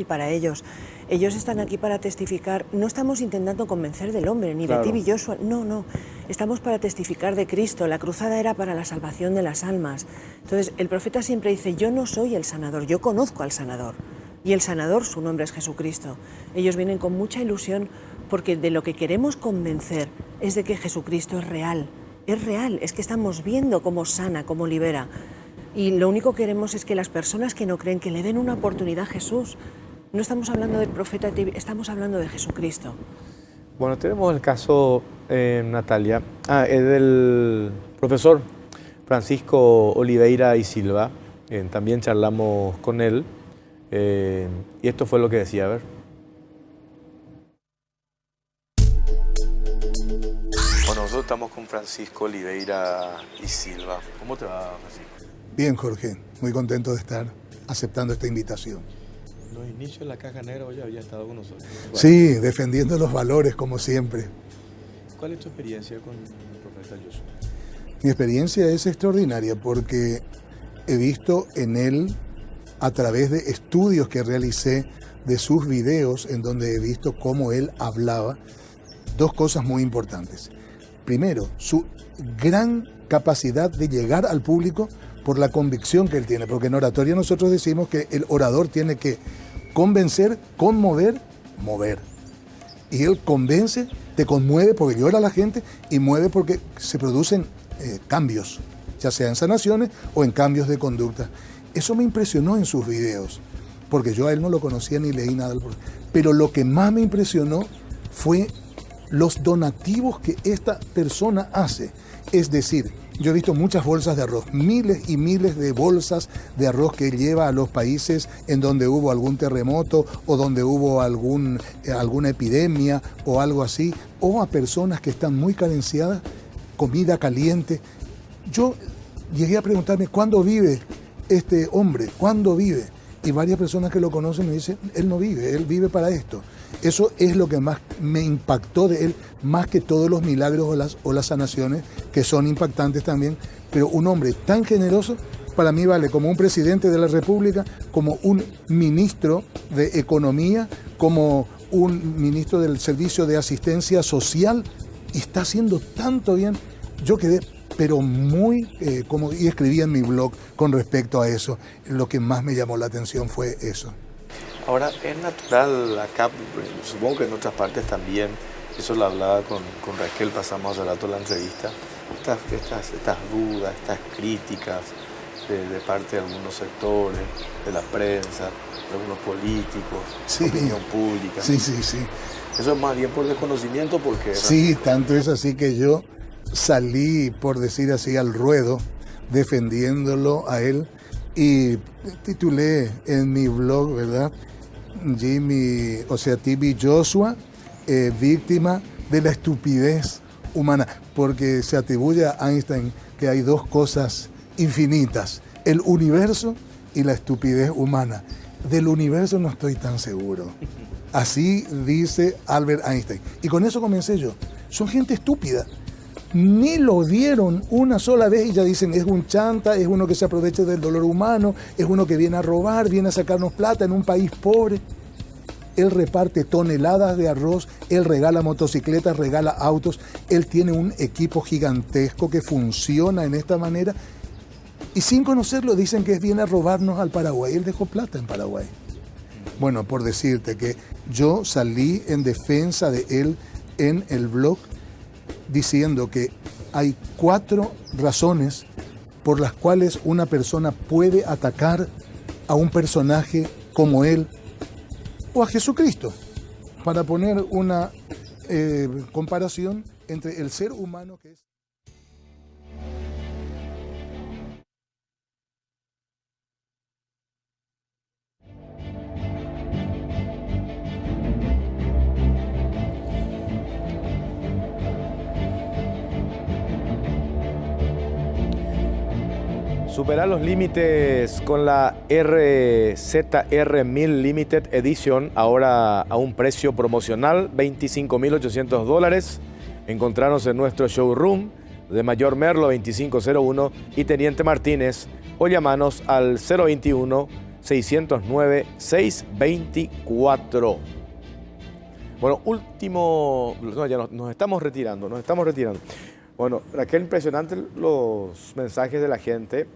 B: para ellos. Ellos están aquí para testificar. No estamos intentando convencer del hombre, ni
A: Claro.
B: de ti, Joshua. No. Estamos para testificar de Cristo. La cruzada era para la salvación de las almas. Entonces, el profeta siempre dice, yo no soy el sanador, yo conozco al sanador. Y el sanador, su nombre es Jesucristo. Ellos vienen con mucha ilusión porque de lo que queremos convencer es de que Jesucristo es real. Es que estamos viendo cómo sana, cómo libera. Y lo único que queremos es que las personas que no creen, que le den una oportunidad a Jesús. No estamos hablando del profeta, estamos hablando de Jesucristo.
A: Bueno, tenemos el caso, Natalia, es del profesor Francisco Oliveira y Silva. También charlamos con él y esto fue lo que decía, a ver. Bueno, nosotros estamos con Francisco Oliveira y Silva. ¿Cómo te va, Francisco?
H: Bien, Jorge, muy contento de estar aceptando esta invitación.
A: Los inicios de la Caja Negra hoy había estado con nosotros. Bueno,
H: Sí, defendiendo los valores como siempre.
A: ¿Cuál es tu experiencia con el profeta Joshua?
H: Mi experiencia es extraordinaria porque he visto en él, a través de estudios que realicé de sus videos, en donde he visto cómo él hablaba, dos cosas muy importantes. Primero, su gran capacidad de llegar al público por la convicción que él tiene, porque en oratoria nosotros decimos que el orador tiene que convencer, conmover, mover. Y él convence, te conmueve porque llora a la gente y mueve porque se producen cambios, ya sea en sanaciones o en cambios de conducta. Eso me impresionó en sus videos, porque yo a él no lo conocía ni leí nada. Pero lo que más me impresionó fue los donativos que esta persona hace. Es decir, yo he visto muchas bolsas de arroz, miles y miles de bolsas de arroz que lleva a los países en donde hubo algún terremoto o donde hubo alguna epidemia o algo así, o a personas que están muy carenciadas, comida caliente. Yo llegué a preguntarme, ¿cuándo vive este hombre? ¿Cuándo vive? Y varias personas que lo conocen me dicen, él no vive, él vive para esto. Eso es lo que más me impactó de él, más que todos los milagros o las sanaciones, que son impactantes también. Pero un hombre tan generoso, para mí vale como un presidente de la República, como un ministro de Economía, como un ministro del Servicio de Asistencia Social, y está haciendo tanto bien. Yo quedé pero muy, y escribí en mi blog con respecto a eso. Lo que más me llamó la atención fue eso.
A: Ahora, es natural acá, supongo que en otras partes también, eso lo hablaba con Raquel, pasamos hace rato la entrevista, estas dudas, estas críticas de parte de algunos sectores, de la prensa, de algunos políticos,
H: Sí.
A: opinión pública.
H: Sí.
A: Eso es más bien por desconocimiento, porque...
H: Sí, tanto es así que yo salí, por decir así, al ruedo, defendiéndolo a él, y titulé en mi blog, ¿verdad? TV Joshua, víctima de la estupidez humana, porque se atribuye a Einstein que hay dos cosas infinitas, el universo y la estupidez humana. Del universo no estoy tan seguro. Así dice Albert Einstein. Y con eso comencé yo. Son gente estúpida. Ni lo vieron una sola vez y ya dicen, es un chanta, es uno que se aprovecha del dolor humano, es uno que viene a robar, viene a sacarnos plata en un país pobre. Él reparte toneladas de arroz, él regala motocicletas, regala autos, él tiene un equipo gigantesco que funciona en esta manera y sin conocerlo dicen que viene a robarnos al Paraguay. Él dejó plata en Paraguay. Bueno, por decirte que yo salí en defensa de él en el blog diciendo que hay 4 razones por las cuales una persona puede atacar a un personaje como él o a Jesucristo. para poner una comparación entre el ser humano que es...
A: Superar los límites con la RZR 1000 Limited Edition, ahora a un precio promocional, $25.800. Encontrarnos en nuestro showroom de Mayor Merlo 2501 y Teniente Martínez, o llamanos al 021-609-624. Bueno, último... No, ya nos estamos retirando. Bueno, Raquel, impresionante los mensajes de la gente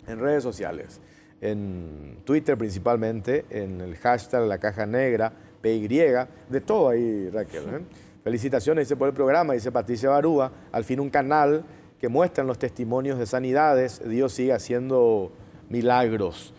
A: en redes sociales, en Twitter principalmente, en el hashtag La Caja Negra, PY, de todo ahí, Raquel. Felicitaciones, dice, por el programa, dice Patricia Barúa, al fin un canal que muestra los testimonios de sanidades, Dios sigue haciendo milagros.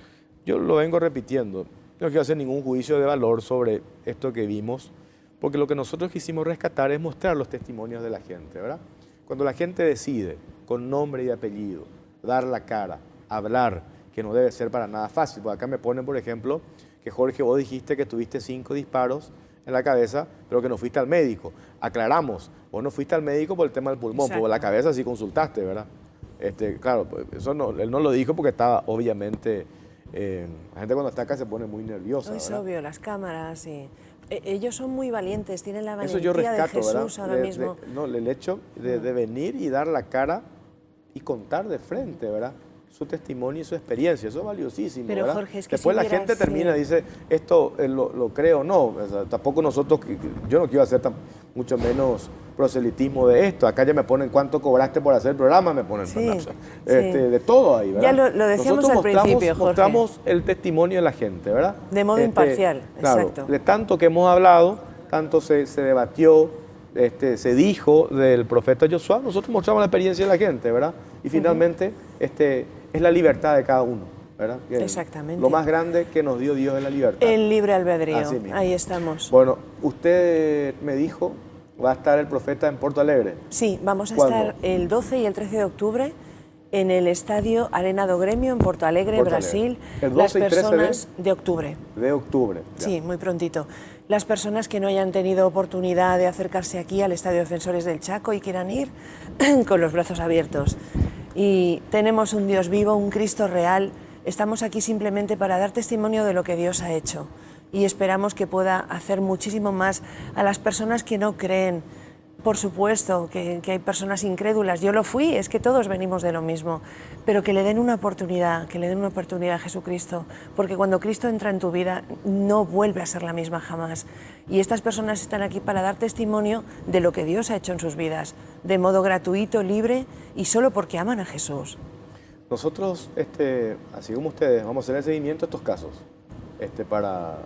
A: Yo lo vengo repitiendo, no quiero hacer ningún juicio de valor sobre esto que vimos, porque lo que nosotros quisimos rescatar es mostrar los testimonios de la gente, ¿verdad? Cuando la gente decide, con nombre y apellido, dar la cara, hablar, que no debe ser para nada fácil. Porque acá me ponen, por ejemplo, que Jorge, vos dijiste que tuviste 5 disparos en la cabeza, pero que no fuiste al médico. Aclaramos, vos no fuiste al médico por el tema del pulmón, por la cabeza sí consultaste, ¿verdad? Claro, eso no, él no lo dijo porque estaba, obviamente, la gente cuando está acá se pone muy nerviosa,
B: Es
A: ¿verdad?
B: obvio, las cámaras y... Ellos son muy valientes, tienen la valentía
A: Eso yo rescato,
B: de Jesús,
A: ¿verdad?
B: ahora mismo.
A: El hecho de venir y dar la cara y contar de frente, ¿verdad? Su testimonio y su experiencia, eso es valiosísimo,
B: Pero
A: ¿verdad?
B: Jorge, es que
A: después
B: si
A: la
B: hubieras,
A: gente termina y dice, esto lo creo o no. O sea, tampoco nosotros, yo no quiero hacer mucho menos proselitismo de esto. Acá ya me ponen cuánto cobraste por hacer el programa, me ponen de todo ahí, ¿verdad?
B: Ya lo decíamos
A: nosotros
B: al principio, Jorge.
A: mostramos el testimonio de la gente, ¿verdad?
B: De modo imparcial,
A: claro,
B: exacto.
A: De tanto que hemos hablado, tanto se debatió, se dijo del profeta Josué, nosotros mostramos la experiencia de la gente, ¿verdad? Y finalmente es la libertad de cada uno, ¿verdad? Que
B: exactamente.
A: Lo más grande que nos dio Dios es la libertad.
B: El libre albedrío,
A: Así mismo.
B: ahí estamos.
A: Bueno, usted me dijo, va a estar el profeta en Porto Alegre.
B: Sí, vamos a
A: ¿Cuándo?
B: estar el 12 y el 13 de octubre en el Estadio Arena do Grêmio en Porto Alegre, Brasil.
A: El 12
B: Las
A: y 13
B: personas de octubre.
A: De octubre. Ya.
B: Sí, muy prontito. Las personas que no hayan tenido oportunidad de acercarse aquí al Estadio Defensores del Chaco y quieran ir con los brazos abiertos. Y tenemos un Dios vivo, un Cristo real. Estamos aquí simplemente para dar testimonio de lo que Dios ha hecho. Y esperamos que pueda hacer muchísimo más a las personas que no creen. Por supuesto que hay personas incrédulas, yo lo fui, es que todos venimos de lo mismo, pero que le den una oportunidad, a Jesucristo, porque cuando Cristo entra en tu vida no vuelve a ser la misma jamás. Y estas personas están aquí para dar testimonio de lo que Dios ha hecho en sus vidas, de modo gratuito, libre y solo porque aman a Jesús.
A: Nosotros, así como ustedes, vamos a hacer el seguimiento de estos casos, para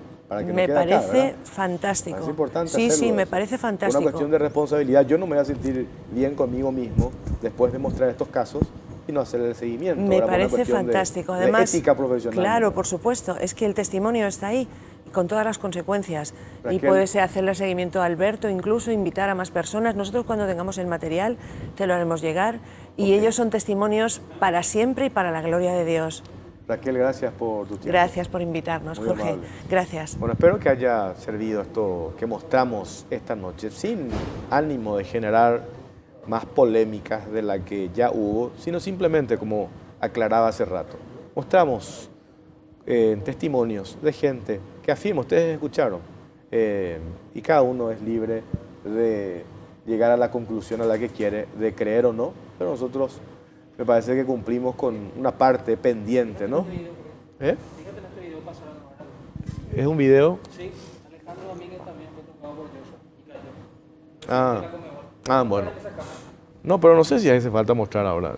A: que
B: me
A: no quede
B: parece
A: acá,
B: fantástico.
A: Es importante
B: sí,
A: hacerlo,
B: me parece fantástico.
A: Una cuestión de responsabilidad. Yo no me voy a sentir bien conmigo mismo después de mostrar estos casos y no hacer el seguimiento.
B: Me parece fantástico. Además,
A: de ética profesional.
B: Claro, por supuesto. Es que el testimonio está ahí, con todas las consecuencias.
A: Raquel,
B: y puedes hacerle seguimiento a Alberto, incluso invitar a más personas. Nosotros cuando tengamos el material te lo haremos llegar. Y ellos son testimonios para siempre y para la gloria de Dios.
A: Raquel, gracias por tu tiempo.
B: Gracias por invitarnos,
A: Muy
B: Jorge.
A: amable.
B: Gracias.
A: Bueno, espero que haya servido esto que mostramos esta noche, sin ánimo de generar más polémicas de la que ya hubo, sino simplemente, como aclaraba hace rato, mostramos testimonios de gente que afirma, ustedes escucharon, y cada uno es libre de llegar a la conclusión a la que quiere, de creer o no, pero nosotros me parece que cumplimos con una parte pendiente, ¿no? ¿Es un video?
I: Sí, Alejandro Domínguez también fue tocado por Joshua y cayó.
A: Bueno. No, pero no sé si hace falta mostrar ahora.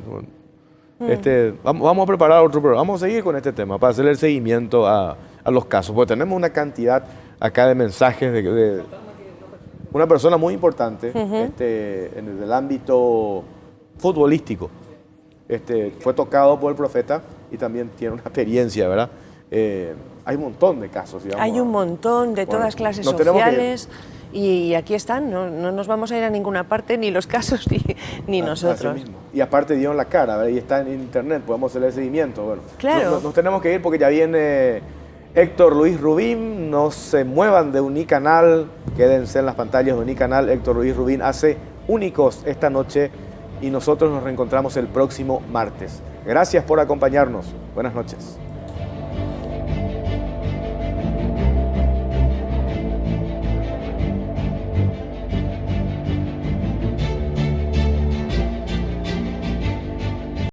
A: Vamos a preparar otro programa. Vamos a seguir con este tema para hacerle el seguimiento a los casos, porque tenemos una cantidad acá de mensajes de una persona muy importante en el ámbito futbolístico. Fue tocado por el profeta y también tiene una experiencia, ¿verdad? hay un montón de casos, digamos.
B: Hay un montón de todas clases sociales y aquí están, no nos vamos a ir a ninguna parte, ni los casos ni nosotros.
A: Así mismo. Y aparte dieron la cara, ¿verdad? Y está en internet, podemos hacer el seguimiento. Bueno,
B: claro.
A: Nos tenemos que ir porque ya viene Héctor Luis Rubín. No se muevan de Unicanal, quédense en las pantallas de Unicanal. Héctor Luis Rubín hace Únicos esta noche y nosotros nos reencontramos el próximo martes. Gracias por acompañarnos. Buenas noches.